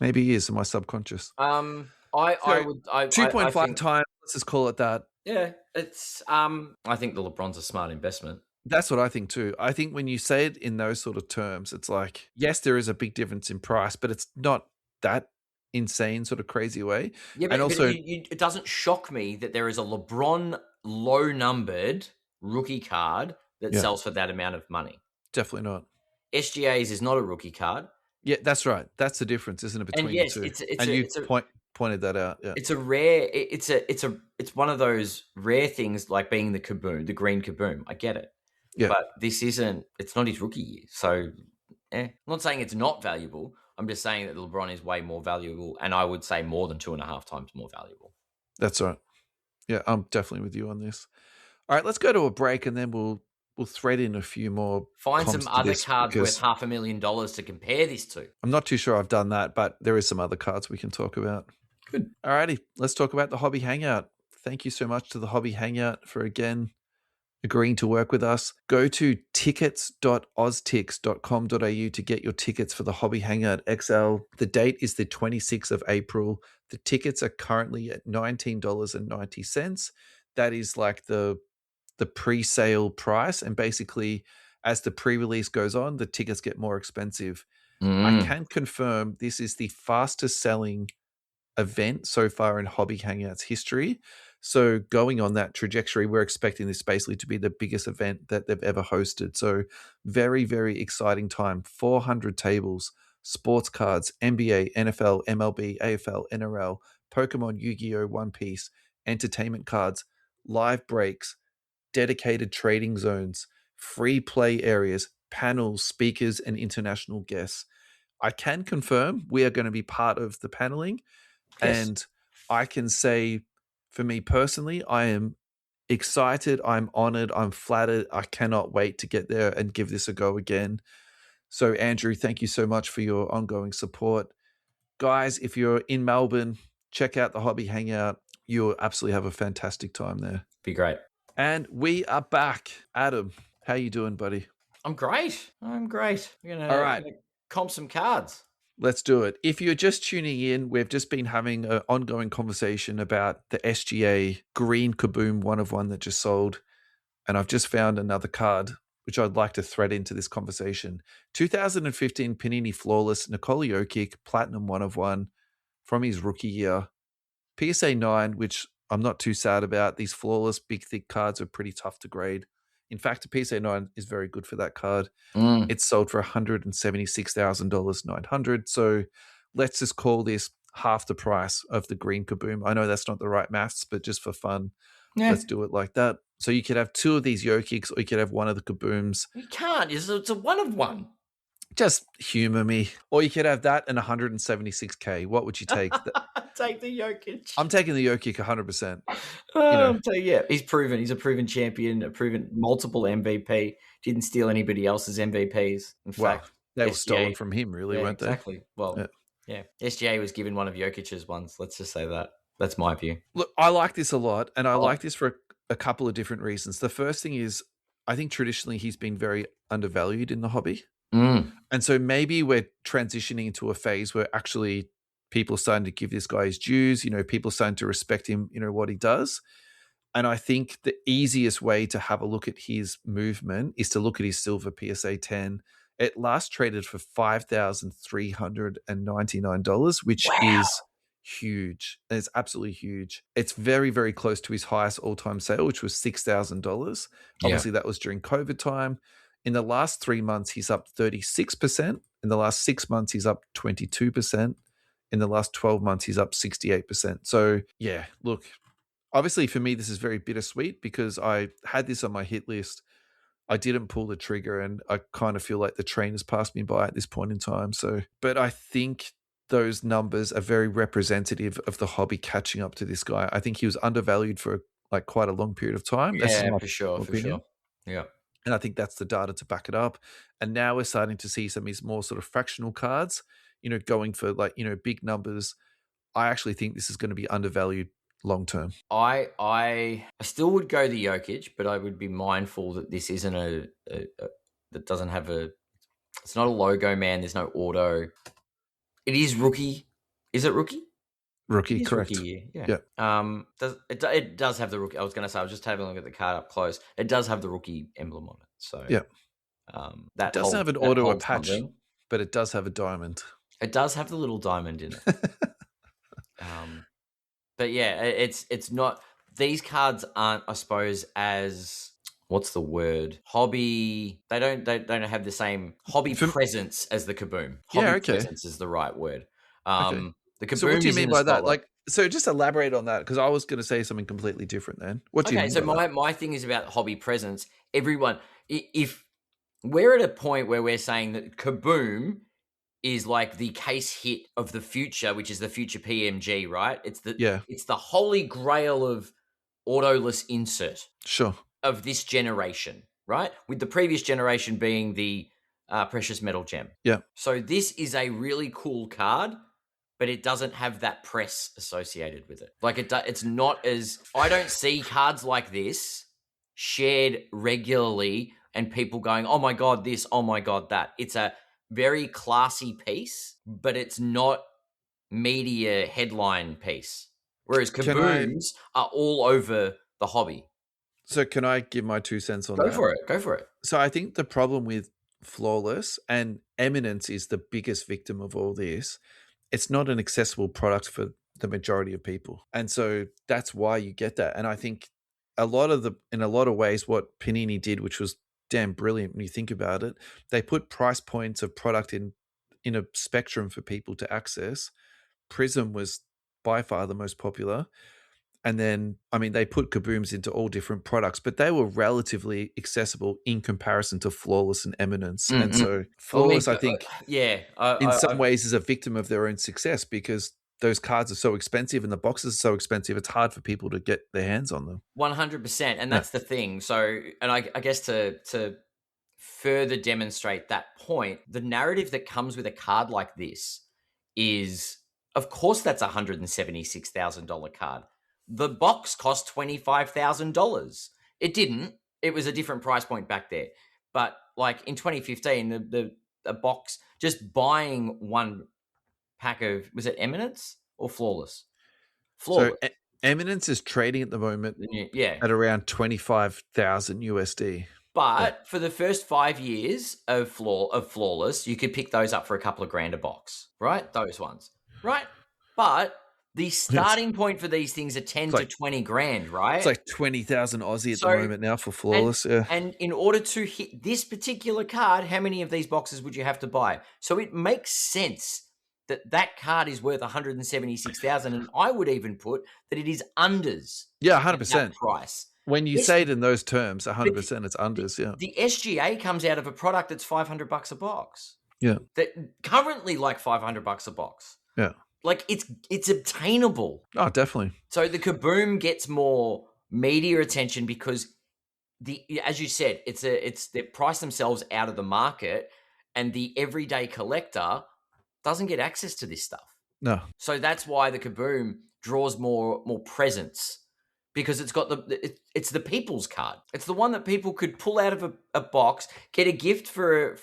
Maybe he is in my subconscious. I would 2.5 times. Let's just call it that. Yeah, it's. I think the LeBron's a smart investment. That's what I think too. I think when you say it in those sort of terms, it's like, yes, there is a big difference in price, but it's not that insane sort of crazy way. Yeah, but, it doesn't shock me that there is a LeBron low numbered rookie card that sells for that amount of money. Definitely not. SGA's is not a rookie card. Yeah, that's right. That's the difference, isn't it, And between the yes, two? it's And a you it's a pointed that out. Yeah. it's a rare it's one of those rare things, like being the Kaboom, the green Kaboom. I get it, Yeah. but it's not his rookie year, so I'm not saying it's not valuable. I'm just saying that LeBron is way more valuable, and I would say more than 2.5 times more valuable. That's right. Yeah, I'm definitely with you on this. All right, let's go to a break, and then we'll thread in a few more Find some comps to other this, cards worth because $500,000 to compare this to. I'm not too sure I've done that, but there is some other cards we can talk about. Good. All righty, let's talk about the Hobby Hangout. Thank you so much to the Hobby Hangout for, again, agreeing to work with us. Go to tickets.oztix.com.au to get your tickets for the Hobby Hangout XL. The date is the 26th of April. The tickets are currently at $19.90. That is like the pre-sale price, and basically as the pre-release goes on, the tickets get more expensive. I can confirm this is the fastest selling event so far in Hobby Hangouts history. So going on that trajectory, we're expecting this basically to be the biggest event that they've ever hosted. So very, very exciting time. 400 tables, sports cards, NBA, NFL, MLB, AFL, NRL, Pokemon, Yu-Gi-Oh!, One Piece, entertainment cards, live breaks, dedicated trading zones, free play areas, panels, speakers, and international guests. I can confirm we are going to be part of the paneling. Yes. And I can say, for me personally, I am excited, I'm honored, I'm flattered. I cannot wait to get there and give this a go again. So, Andrew, thank you so much for your ongoing support. Guys, if you're in Melbourne, check out the Hobby Hangout. You'll absolutely have a fantastic time there. Be great. And we are back. Adam, how you doing, buddy? I'm great. We're gonna, All right. comp some cards. Let's do it. If you're just tuning in, we've just been having an ongoing conversation about the SGA green Kaboom 1 that just sold. And I've just found another card, which I'd like to thread into this conversation. 2015 Panini Flawless, Nikola Jokic, Platinum 1 from his rookie year. PSA 9, which I'm not too sad about. These flawless, big, thick cards are pretty tough to grade. In fact, a PSA 9 is very good for that card. It's sold for $176,900. So let's just call this half the price of the green Kaboom. I know that's not the right maths, but just for fun, let's do it like that. So you could have 2 of these Jokics, or you could have 1 of the Kabooms. You can't. It's a 1 of 1. Just humor me. Or you could have that and $176K. What would you take? Take the Jokic. I'm taking the Jokic 100%. Yeah, he's proven. He's a proven champion, a proven multiple MVP. Didn't steal anybody else's MVPs. In fact, they were SGA, stolen from him, really, weren't they? Exactly. Well, yeah. SGA was given one of Jokic's ones. Let's just say that. That's my view. Look, I like this a lot, and I like this for a couple of different reasons. The first thing is, I think traditionally he's been very undervalued in the hobby. And so maybe we're transitioning into a phase where actually people are starting to give this guy his dues. People are starting to respect him, what he does. And I think the easiest way to have a look at his movement is to look at his silver PSA 10. It last traded for $5,399, which is huge. It's absolutely huge. It's very, very close to his highest all-time sale, which was $6,000. Obviously, that was during COVID time. In the last 3 months, he's up 36%. In the last 6 months, he's up 22%. In the last 12 months, he's up 68%. So, yeah, look, obviously for me, this is very bittersweet because I had this on my hit list. I didn't pull the trigger, and I kind of feel like the train has passed me by at this point in time. So, but I think those numbers are very representative of the hobby catching up to this guy. I think he was undervalued for like quite a long period of time. Yeah, for sure. Yeah. And I think that's the data to back it up. And now we're starting to see some of these more sort of fractional cards, going for like, big numbers. I actually think this is going to be undervalued long term. I still would go the Jokic, but I would be mindful that this isn't that doesn't have it's not a logo, man. There's no auto. It is rookie. Is it rookie? Rookie, correct. Rookie year. Yeah. It does have the rookie. I was going to say, I was just having a look at the card up close. It does have the rookie emblem on it. So yeah, that it doesn't have an auto or patch, but it does have a diamond. It does have the little diamond in it. But yeah, it's not. These cards aren't, I suppose, as what's the word? Hobby. They don't have the same hobby presence as the Kaboom. Hobby presence is the right word. Okay. The So what Kaboom do you is in mean the by that? spotlight. Like, so just elaborate on that, because I was going to say something completely different then. What do you Okay, mean so by that? my thing is about hobby presence. Everyone, if we're at a point where we're saying that Kaboom is like the case hit of the future, which is the future PMG, right? Yeah, It's the holy grail of autoless insert sure. of this generation, right? With the previous generation being the precious metal gem. Yeah. So this is a really cool card, but it doesn't have that press associated with it. Like it's not as I don't see cards like this shared regularly and people going, "Oh my god, this, oh my god, that." It's a very classy piece, but it's not media headline piece. Whereas Can I, Kabooms are all over the hobby. so can I give my 2 cents on Go that? for it. Go for it. So I think the problem with Flawless, and Eminence is the biggest victim of all this, it's not an accessible product for the majority of people. And so that's why you get that. And I think in a lot of ways, what Panini did, which was damn brilliant when you think about it, they put price points of product in a spectrum for people to access. Prism was by far the most popular. And then, I mean, they put Kabooms into all different products, but they were relatively accessible in comparison to Flawless and Eminence. And Mm-mm. so, I mean, Flawless, I think, yeah. in some ways, is a victim of their own success because those cards are so expensive and the boxes are so expensive. It's hard for people to get their hands on them. 100%, and Yeah. that's the thing. So, and I guess to further demonstrate that point, the narrative that comes with a card like this is, of course, that's a $176,000 card. The box cost $25,000. It didn't. It was a different price point back there. But like in 2015, the box, just buying one pack of, was it Eminence or Flawless? So, Flawless. Eminence is trading at the moment Yeah. at around 25,000 USD. But for the first 5 years of Flawless, you could pick those up for a couple of grand a box, right? Those ones, right? But the starting point for these things are 10 to 20 grand, right? It's like 20,000 Aussie at the So, moment now for and Flawless. Yeah. and in order to hit this particular card, how many of these boxes would you have to buy? So it makes sense that that card is worth 176,000, and I would even put that it is unders. Yeah, at 100%. that price. When you say it in those terms, 100%, it's unders. Yeah. The SGA comes out of a product that's $500 a box. Yeah. That currently like $500 a box. Yeah. Like it's obtainable. Oh, definitely. So the Kaboom gets more media attention because as you said, they price themselves out of the market, and the everyday collector doesn't get access to this stuff. No. So that's why the Kaboom draws more presence, because it's got it's the people's card. It's the one that people could pull out of a box, get a gift for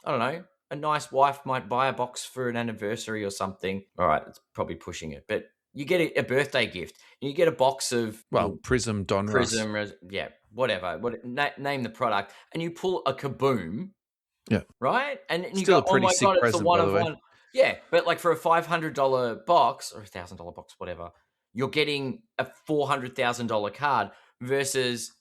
I don't know, a nice wife might buy a box for an anniversary or something. All right, it's probably pushing it, but you get a birthday gift. You get a box of Prism, Donruss. yeah, whatever. Name the product, and you pull a Kaboom. Yeah. Right, and you Still go, a pretty oh my sick god, it's present, the one by the of way. one. Yeah, but like for a $500 box or $1,000 box, whatever, you're getting a $400,000 card versus,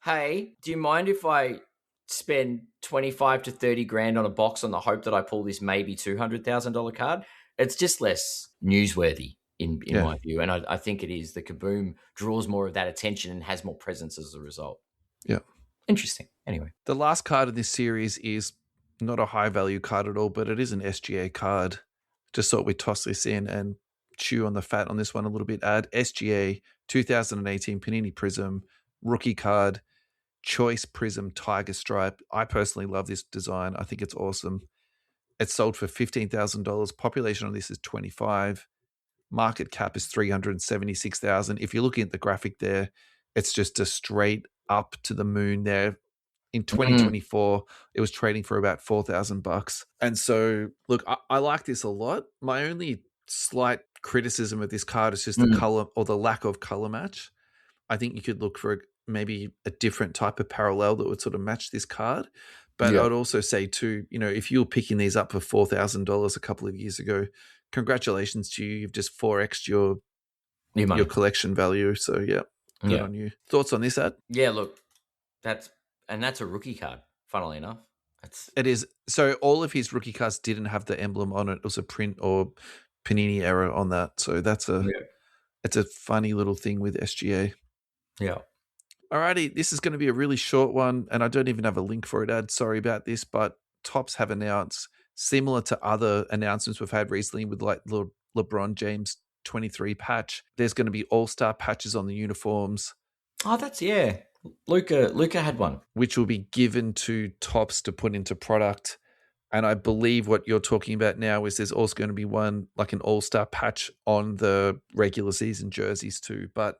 hey, do you mind if I spend 25 to 30 grand on a box on the hope that I pull this maybe $200,000 card? It's just less newsworthy in my view, and I think it is. The Kaboom draws more of that attention and has more presence as a result. Yeah, interesting. Anyway, the last card in this series is not a high value card at all, but it is an SGA card. Just thought we'd toss this in and chew on the fat on this one a little bit. Add SGA 2018 Panini Prism rookie card, Choice Prism Tiger Stripe. I personally love this design. I think it's awesome. It's sold for $15,000. Population on this is 25. Market cap is 376,000. If you're looking at the graphic there, it's just a straight up to the moon there. In 2024, it was trading for about $4,000. And so, look, I like this a lot. My only slight criticism of this card is just the color or the lack of color match. I think you could look for maybe a different type of parallel that would sort of match this card. But I'd also say too, if you were picking these up for $4,000 a couple of years ago, congratulations to you. You've just 4x'd your collection value. So, good on you. Thoughts on this, Ad? Yeah, look, That's a rookie card, funnily enough. It is. So all of his rookie cards didn't have the emblem on it. It was a print or Panini error on that. So it's a funny little thing with SGA. Yeah. Alrighty, this is going to be a really short one, and I don't even have a link for it, Ad. Sorry about this, but Topps have announced, similar to other announcements we've had recently with like LeBron James 23 patch, there's going to be all-star patches on the uniforms. Oh, Luka had one. Which will be given to Topps to put into product. And I believe what you're talking about now is there's also going to be one, like an all-star patch on the regular season jerseys too. But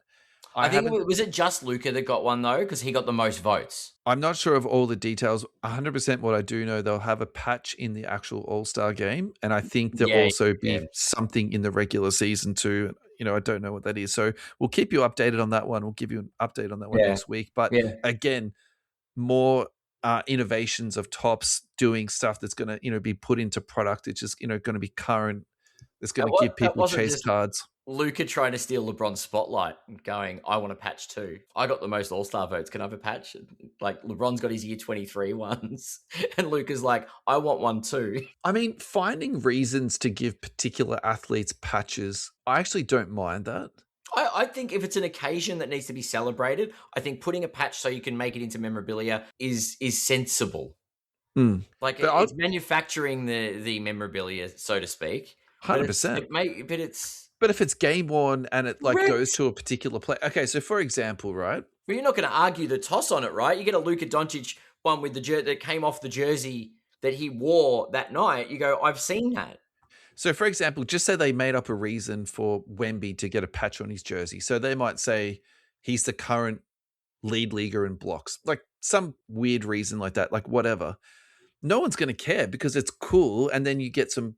I think was it just Luka that got one though? Because he got the most votes. I'm not sure of all the details. 100% what I do know, they'll have a patch in the actual all-star game. And I think there'll also be something in the regular season too. You know, I don't know what that is. So we'll keep you updated on that one. We'll give you an update on that one next week. But again, more innovations of Topps doing stuff that's going to, be put into product. It's just, going to be current. It's going to give people chase cards. Luka trying to steal LeBron's spotlight and going, I want a patch too. I got the most all-star votes. Can I have a patch? Like LeBron's got his year 23 ones. And Luka's like, I want one too. I mean, finding reasons to give particular athletes patches, I actually don't mind that. I think if it's an occasion that needs to be celebrated, I think putting a patch so you can make it into memorabilia is sensible. Like it's manufacturing the memorabilia, so to speak. 100%. But if it's game worn and it goes to a particular play, okay. So for example, right? Well, you're not going to argue the toss on it, right? You get a Luka Doncic one with the jersey that came off the jersey that he wore that night. You go, I've seen that. So for example, just say they made up a reason for Wemby to get a patch on his jersey. So they might say he's the current lead leaguer in blocks, like some weird reason like that, like whatever. No one's going to care because it's cool, and then you get some,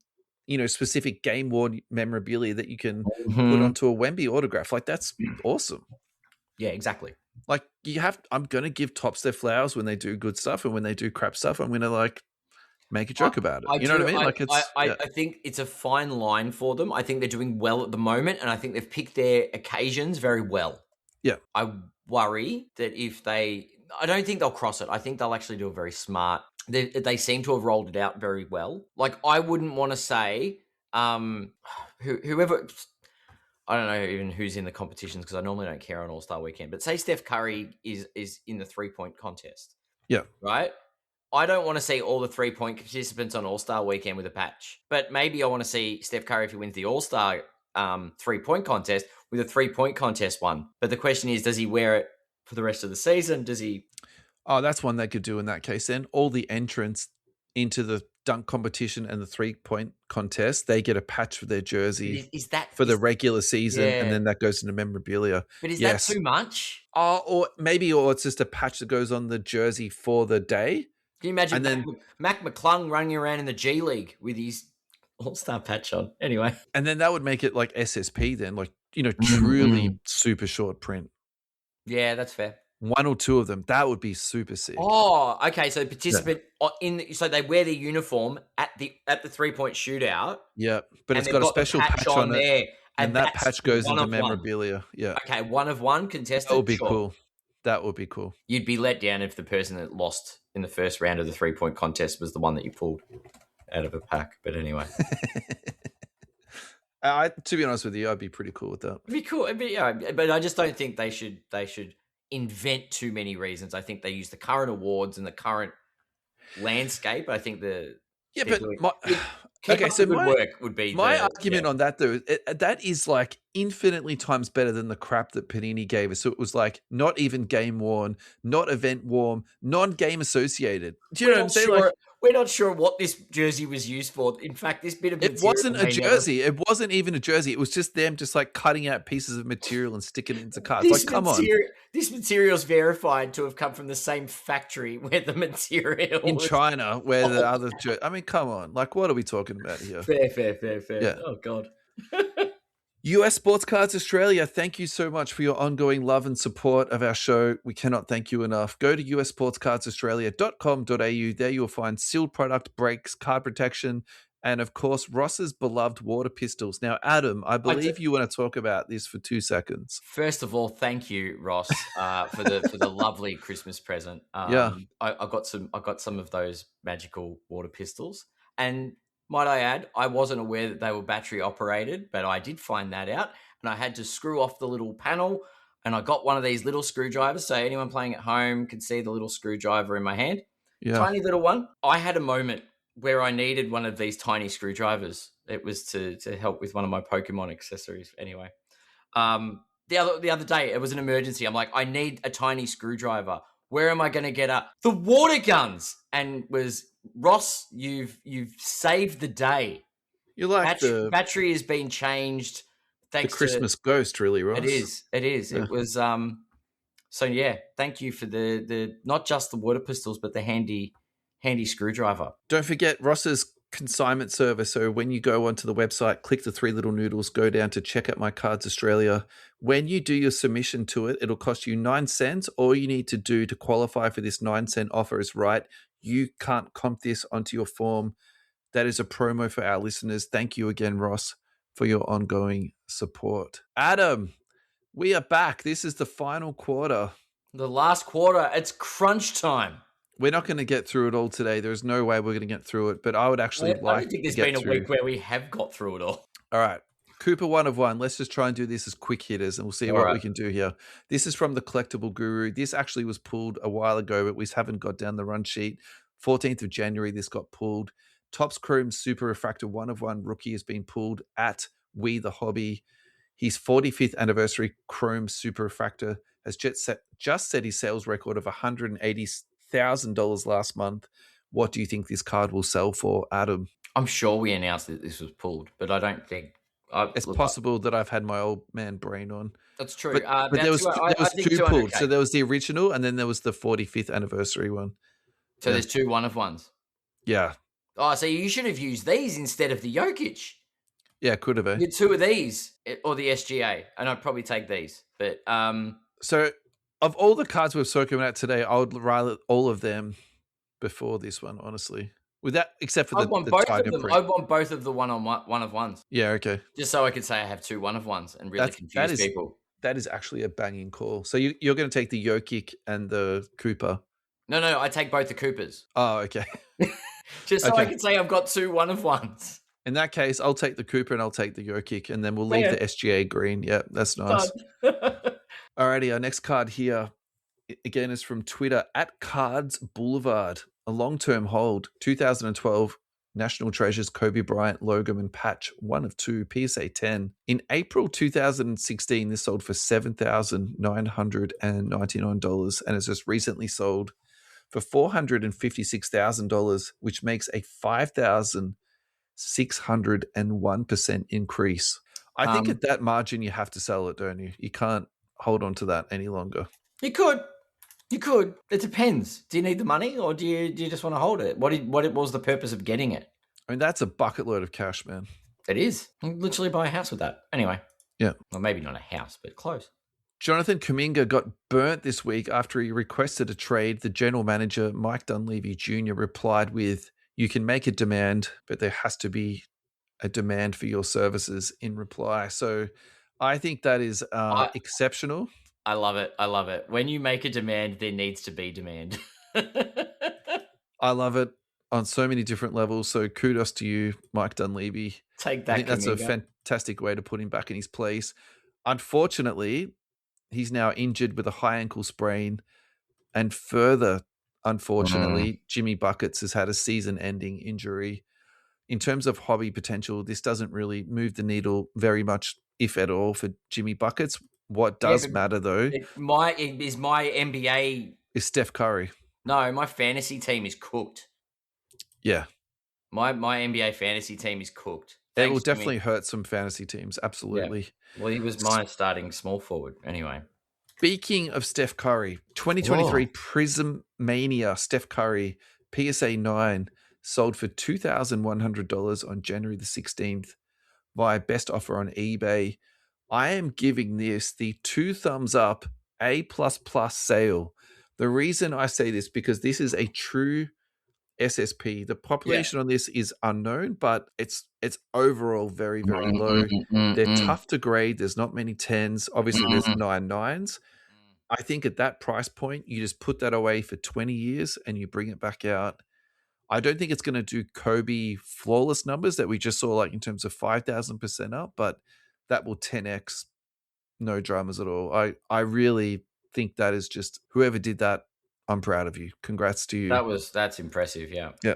specific game worn memorabilia that you can put onto a Wemby autograph. Like that's awesome. Yeah, exactly. Like I'm going to give Topps their flowers when they do good stuff, and when they do crap stuff, I'm going to make a joke about it. You know what I mean? Like I think it's a fine line for them. I think they're doing well at the moment, and I think they've picked their occasions very well. Yeah. I worry that I don't think they'll cross it. I think they'll actually do a very smart. They seem to have rolled it out very well. Like I wouldn't want to say whoever. I don't know even who's in the competitions because I normally don't care on All-Star Weekend. But say Steph Curry is in the 3-point contest. Yeah. Right? I don't want to see all the 3-point participants on All-Star Weekend with a patch. But maybe I want to see Steph Curry if he wins the All-Star 3-point contest with a 3-point contest one. But the question is, does he wear it for the rest of the season? Does he... Oh, that's one they could do in that case then. All the entrants into the dunk competition and the 3-point contest, they get a patch for their jersey for the regular season, and then that goes into memorabilia. But is that too much? Or it's just a patch that goes on the jersey for the day. Can you imagine Mac McClung running around in the G League with his All-Star patch on? Anyway. And then that would make it like SSP then, like, truly super short print. Yeah, that's fair. One or two of them, that would be super sick. Oh, okay. So participant so they wear their uniform at the 3-point shootout. Yeah, but it's got a special patch on it, there, and that patch goes into memorabilia. Yeah. Okay, one of one contested. That would be cool. That would be cool. You'd be let down if the person that lost in the first round of the 3-point contest was the one that you pulled out of a pack. But anyway. To be honest with you, I'd be pretty cool with that. It'd be cool. But I just don't think they should invent too many reasons. I think they use the current awards and the current landscape. I think work would be my argument on that though. That is like infinitely times better than the crap that Panini gave us. So it was like not even game worn, not event worn, non-game associated. Do you know what I'm saying? Like, we're not sure what this jersey was used for. In fact, this bit of material... It wasn't a jersey. It wasn't even a jersey. It was just them just like cutting out pieces of material and sticking it into cards. Like, come on. This material is verified to have come from the same factory where the material... In China, where the other... I mean, come on. Like, what are we talking about here? Fair. Yeah. Oh, God. US Sports Cards Australia, thank you so much for your ongoing love and support of our show. We cannot thank you enough. Go to usportscardsaustralia.com.au. There you'll find sealed product, breaks, card protection, And of course, Ross's beloved water pistols. Now, Adam, I believe you want to talk about this for 2 seconds. First of all, thank you, Ross, for the lovely Christmas present. Yeah. I got some of those magical water pistols, and might I add, I wasn't aware that they were battery operated, but I did find that out, and I had to screw off the little panel, and I got one of these little screwdrivers, so anyone playing at home can see the little screwdriver in my hand. Yeah. Tiny little one. I had a moment where I needed one of these tiny screwdrivers. It was to help with one of my Pokemon accessories. Anyway, the other day it was an emergency. I'm like, I need a tiny screwdriver. Where am I going to get the water guns? And was Ross, you've saved the day. You like the battery has been changed. Thanks the Christmas ghost, really, Ross. It is. Yeah. It was. So yeah, thank you for the not just the water pistols, but the handy screwdriver. Don't forget Ross's consignment service. So when you go onto the website, click the 3 little noodles, go down to Check Out My Cards Australia. When you do your submission to it, it'll cost you 9 cents. All you need to do to qualify for this 9-cent offer is you can't comp this onto your form. That is a promo for our listeners. Thank you again, Ross, for your ongoing support. Adam, we are back. This is the final quarter. The last quarter. It's crunch time. We're not going to get through it all today. There's no way we're going to get through it, but I would actually like to get through. I don't think there's been a week where we have got through it all. All right. Cooper 1 of 1. Let's just try and do this as quick hitters, and we'll see what we can do here. This is from the Collectible Guru. This actually was pulled a while ago, but we haven't got down the run sheet. 14th of January, this got pulled. Topps Chrome Super Refractor 1 of 1 rookie has been pulled at We The Hobby. His 45th anniversary Chrome Super Refractor has just set his sales record of $180,000 last month. What do you think this card will sell for, Adam? I'm sure we announced that this was pulled, but I don't think... It's possible that I've had my old man brain on. That's true. But there was 2 pulled. So there was the original, and then there was the 45th anniversary one. So there's 2 1 of 1s. Yeah. Oh, so you should have used these instead of the Jokic. Yeah, could have. You 2 of these, or the SGA, and I'd probably take these. But so of all the cards we've spoken about today, I would rather all of them before this one, honestly. With that, except for the Tiger print. I want both of the 1 of 1s. Yeah, okay. Just so I could say I have 2 1 of 1s and really confuse people. That is actually a banging call. So you're going to take the Jokic and the Cooper. No, I take both the Coopers. Oh, okay. Just so I can say I've got 2 1 of 1s. In that case, I'll take the Cooper and I'll take the Jokic, and then we'll leave the SGA green. Yeah, that's nice. Alrighty, our next card here, again, is from Twitter, @Cards Boulevard. A long-term hold, 2012 National Treasures Kobe Bryant Logan and patch, 1 of 2, PSA 10. In April 2016, this sold for $7,999, and it's just recently sold for $456,000, which makes a 5,601% increase. I think at that margin, you have to sell it, don't you? You can't hold on to that any longer. You could. It depends. Do you need the money, or do you just want to hold it? What was the purpose of getting it? I mean, that's a bucket load of cash, man. It is. You can literally buy a house with that. Anyway. Yeah. Well, maybe not a house, but close. Jonathan Kuminga got burnt this week after he requested a trade. The general manager, Mike Dunleavy Jr., replied with, "You can make a demand, but there has to be a demand for your services," in reply. So I think that is exceptional. I love it. When you make a demand, there needs to be demand. I love it on so many different levels. So kudos to you, Mike Dunleavy. Take that. I think that's a fantastic way to put him back in his place. Unfortunately, he's now injured with a high ankle sprain. And further, unfortunately, Jimmy Buckets has had a season-ending injury. In terms of hobby potential, this doesn't really move the needle very much, if at all, for Jimmy Buckets. What does matter, though, my NBA is Steph Curry. No, my fantasy team is cooked. Yeah. My NBA fantasy team is cooked. It will definitely hurt some fantasy teams, absolutely. Yeah. Well, he was my starting small forward anyway. Speaking of Steph Curry, 2023 Prism Mania Steph Curry PSA 9 sold for $2,100 on January the 16th via best offer on eBay. I am giving this the 2 thumbs up A++ sale. The reason I say this, because this is a true SSP. The population on this is unknown, but it's overall very, very low. They're tough to grade. There's not many 10s. Obviously, there's 9s. I think at that price point, you just put that away for 20 years and you bring it back out. I don't think it's going to do Kobe flawless numbers that we just saw, like in terms of 5,000% up, but that will 10x, no dramas at all. I really think that is just, whoever did that, I'm proud of you. Congrats to you. That's impressive. Yeah. Yeah.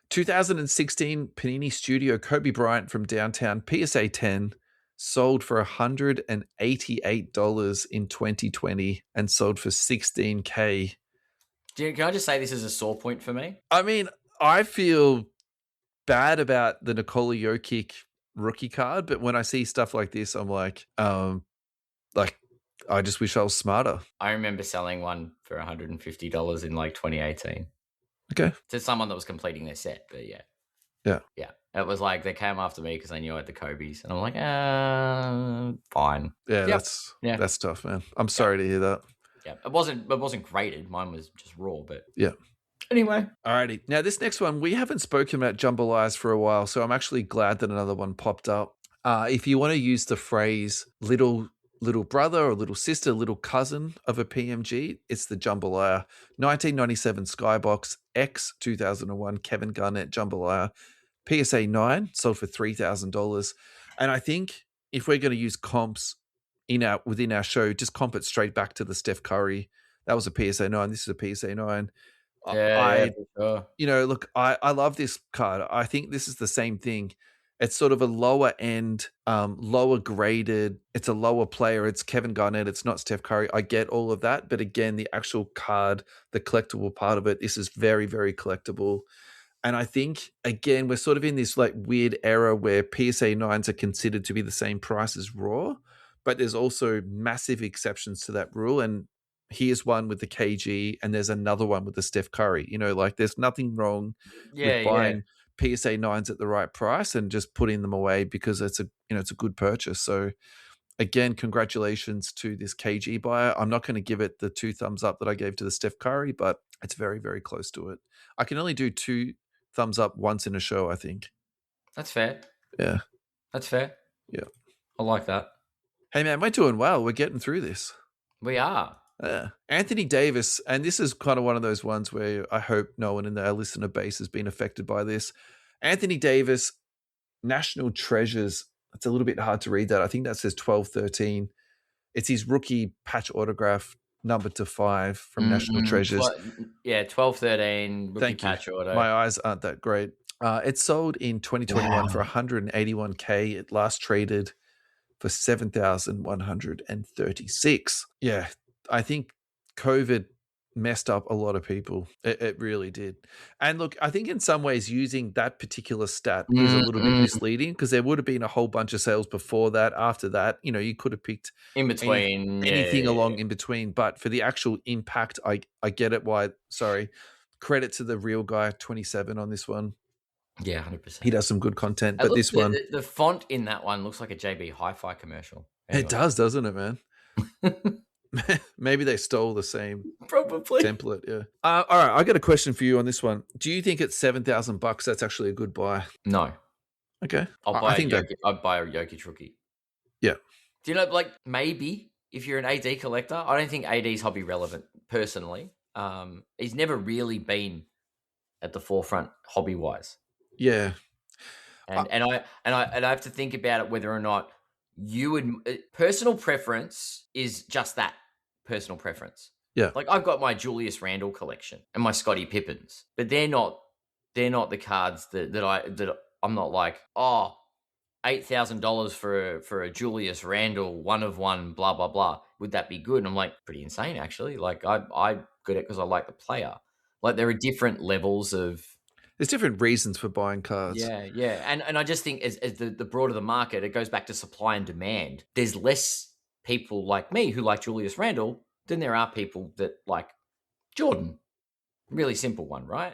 2016 Panini Studio Kobe Bryant from downtown, PSA 10, sold for $188 in 2020 and sold for $16K. Can I just say this is a sore point for me? I mean, I feel bad about the Nikola Jokic rookie card, but when I see stuff like this, I'm like, I just wish I was smarter. I remember selling one for $150 in like 2018. Okay. To someone that was completing their set, but yeah. Yeah. Yeah. It was like they came after me because they knew I had the Kobe's. And I'm like, fine. Yeah, that's tough, man. I'm sorry to hear that. Yeah. It wasn't graded. Mine was just raw, but yeah. Anyway. Alrighty. Now this next one, we haven't spoken about jambalayas for a while, so I'm actually glad that another one popped up. If you want to use the phrase little brother or little sister, little cousin of a PMG, it's the jambalaya. 1997 Skybox X 2001 Kevin Garnett jambalaya. PSA 9 sold for $3,000. And I think if we're going to use comps within our show, just comp it straight back to the Steph Curry. That was a PSA 9. This is a PSA 9. Yeah, for sure. Look, I love this card. I think this is the same thing. It's sort of a lower end, lower graded. It's a lower player. It's Kevin Garnett. It's not Steph Curry. I get all of that. But again, the actual card, the collectible part of it, this is very, very collectible. And I think, again, we're sort of in this like weird era where PSA 9s are considered to be the same price as Raw. But there's also massive exceptions to that rule. And here's one with the KG and there's another one with the Steph Curry. There's nothing wrong with buying PSA 9s at the right price and just putting them away because it's a good purchase. So again, congratulations to this KG buyer. I'm not going to give it the 2 thumbs up that I gave to the Steph Curry, but it's very, very close to it. I can only do 2 thumbs up once in a show, I think. That's fair. Yeah. That's fair. Yeah. I like that. Hey man, we're doing well. We're getting through this. We are. Anthony Davis, and this is kind of one of those ones where I hope no one in our listener base has been affected by this. Anthony Davis, National Treasures. It's a little bit hard to read that. I think that says 12-13. It's his rookie patch autograph, number to 5 from National Treasures. 12-13 rookie patch auto. My eyes aren't that great. It sold in 2021 for $181K. It last traded for $7,136. Yeah. I think COVID messed up a lot of people. It really did. And look, I think in some ways using that particular stat is a little bit misleading because there would have been a whole bunch of sales before that. After that, you could have picked in between anything along in between. But for the actual impact, I get it. Credit to the real guy, 27 on this one. Yeah, 100%. He does some good content. But this one, the font in that one looks like a JB Hi-Fi commercial. Anyway. It does, doesn't it, man? Maybe they stole the same probably template. Yeah. All right, I got a question for you on this one. Do you think at $7,000 that's actually a good buy? No. Okay. I'd buy a Jokic rookie. Yeah. Do you know, like maybe if you're an AD collector, I don't think AD's hobby relevant personally. He's never really been at the forefront hobby wise. Yeah. And I have to think about it whether or not you would personal preference is just that, personal preference. Yeah. Like I've got my Julius Randle collection and my Scottie Pippens, but they're not the cards that I'm not like, $8,000 for a Julius Randle 1 of 1, blah blah blah. Would that be good? And I'm like, pretty insane actually. Like I got it because I like the player. Like there are different levels of. There's different reasons for buying cards. Yeah. And I just think as the broader the market, it goes back to supply and demand. There's less people like me who like Julius Randle than there are people that like Jordan. Really simple one, right?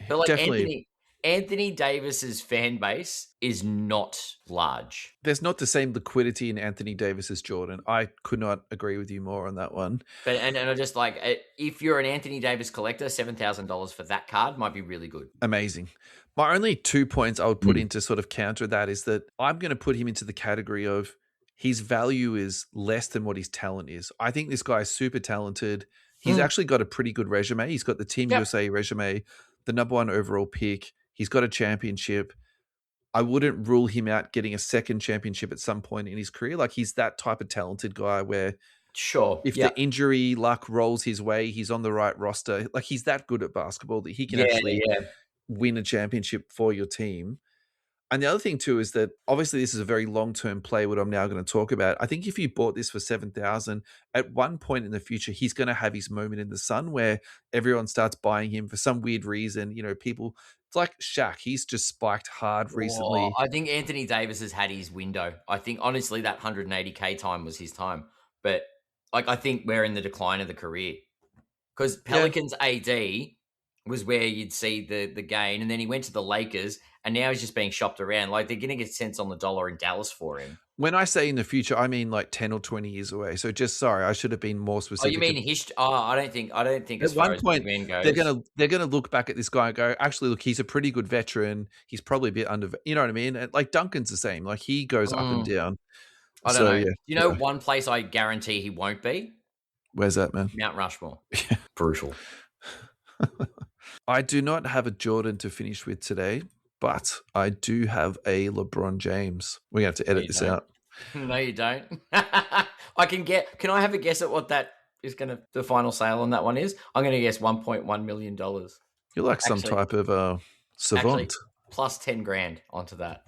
But like Definitely. Anthony Davis's fan base is not large. There's not the same liquidity in Anthony Davis as Jordan. I could not agree with you more on that one. But and I just like, if you're an Anthony Davis collector, $7,000 for that card might be really good. Amazing. My only 2 points I would put in to sort of counter that is that I'm going to put him into the category of his value is less than what his talent is. I think this guy is super talented. He's actually got a pretty good resume. He's got the Team USA resume, the #1 overall pick. He's got a championship. I wouldn't rule him out getting a second championship at some point in his career. Like, he's that type of talented guy where if the injury luck rolls his way, he's on the right roster. Like, he's that good at basketball that he can actually win a championship for your team. And the other thing too is that obviously this is a very long-term play, what I'm now going to talk about. I think if you bought this for $7,000, at one point in the future, he's going to have his moment in the sun where everyone starts buying him for some weird reason. You know, people, it's like Shaq. He's just spiked hard recently. I think Anthony Davis has had his window. I think honestly that 180K time was his time. But like, I think we're in the decline of the career because Pelicans AD was where you'd see the gain. And then he went to the Lakers and now he's just being shopped around. Like, they're going to get cents on the dollar in Dallas for him. When I say in the future, I mean like 10 or 20 years away. So just, sorry, I should have been more specific. Oh, you mean history? Oh, I don't think at one point they're gonna look back at this guy and go, actually, look, he's a pretty good veteran. He's probably a bit under, you know what I mean? And like Duncan's the same. Like, he goes up and down. I don't know. Yeah, you know, one place I guarantee he won't be? Where's that, man? Mount Rushmore. Brutal. I do not have a Jordan to finish with today, but I do have a LeBron James. We're going to have to edit this out. No, you don't. Can I have a guess at what that is the final sale on that one is? I'm going to guess $1.1 million. You're like some type of savant. Actually, plus 10 grand onto that.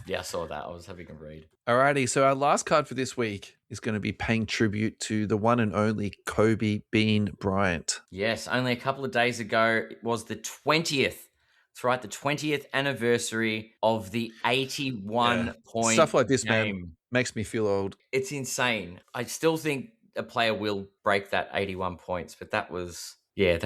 Yeah, I saw that. I was having a read. Alrighty, so our last card for this week is going to be paying tribute to the one and only Kobe Bean Bryant. Yes, only a couple of days ago, it was the 20th. That's right, the 20th anniversary of the 81-point stuff like this, game. Man, makes me feel old. It's insane. I still think a player will break that 81 points, but that was a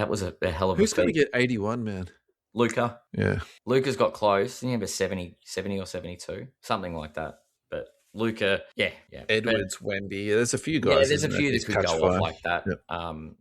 hell of a Who's going to get 81, man? Luka. Yeah. Luka's got close. He have a 70 or 72, something like that. But Luka, Edwards, Wemby. There's a few guys. Yeah, there's a few that could go off like that. Yep.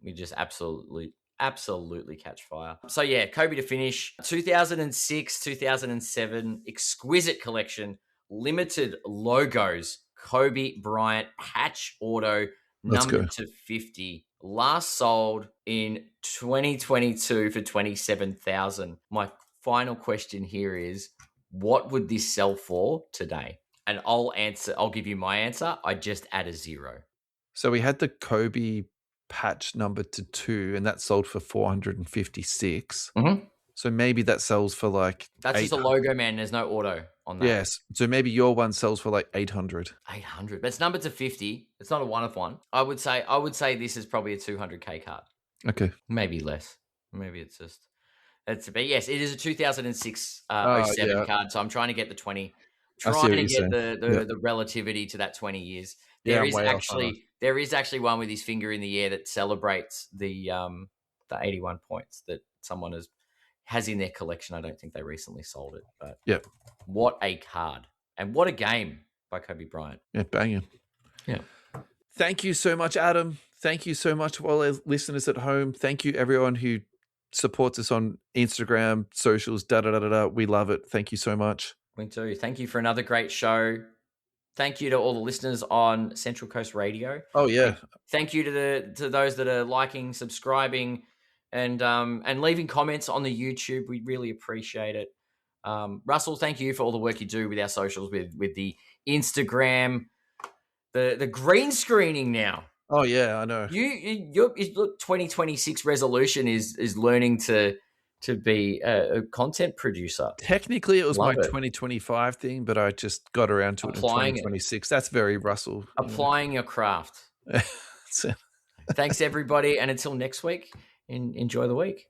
We just absolutely catch fire. So yeah, Kobe to finish. 2006, 2007, exquisite collection, limited logos. Kobe Bryant patch auto, number to 50. Last sold in 2022 for $27,000. My final question here is, what would this sell for today? And I'll give you my answer. I just add a 0. So we had the Kobe patch number to 2, and that sold for 456. Mm-hmm. So maybe that sells for like that's just a logo, man. There's no auto on that. Yes. So maybe your one sells for like 800. 800. But it's numbered to 50. It's not a one of one. I would say this is probably a 200K card. Okay. Maybe less. Maybe it's just but yes, it is a 2006 07 card. So I'm trying to get the 20. Trying to get the relativity to that 20 years. There is actually one with his finger in the air that celebrates the 81 points that someone has in their collection. I don't think they recently sold it, but what a card and what a game by Kobe Bryant. Yeah, banging. Yeah. Thank you so much, Adam. Thank you so much to all our listeners at home. Thank you everyone who supports us on Instagram, socials, We love it. Thank you so much. Me too. Thank you for another great show. Thank you to all the listeners on Central Coast Radio. Oh yeah. Thank you to those that are liking, subscribing, and leaving comments on the YouTube. We really appreciate it. Russell, thank you for all the work you do with our socials, with the Instagram, the green screening now. Oh yeah, I know. Your 2026 resolution is learning to be a content producer. Technically, it was my 2025 thing, but I just got around to it in 2026. That's very Russell. Applying your craft. Thanks, everybody. And until next week, enjoy the week.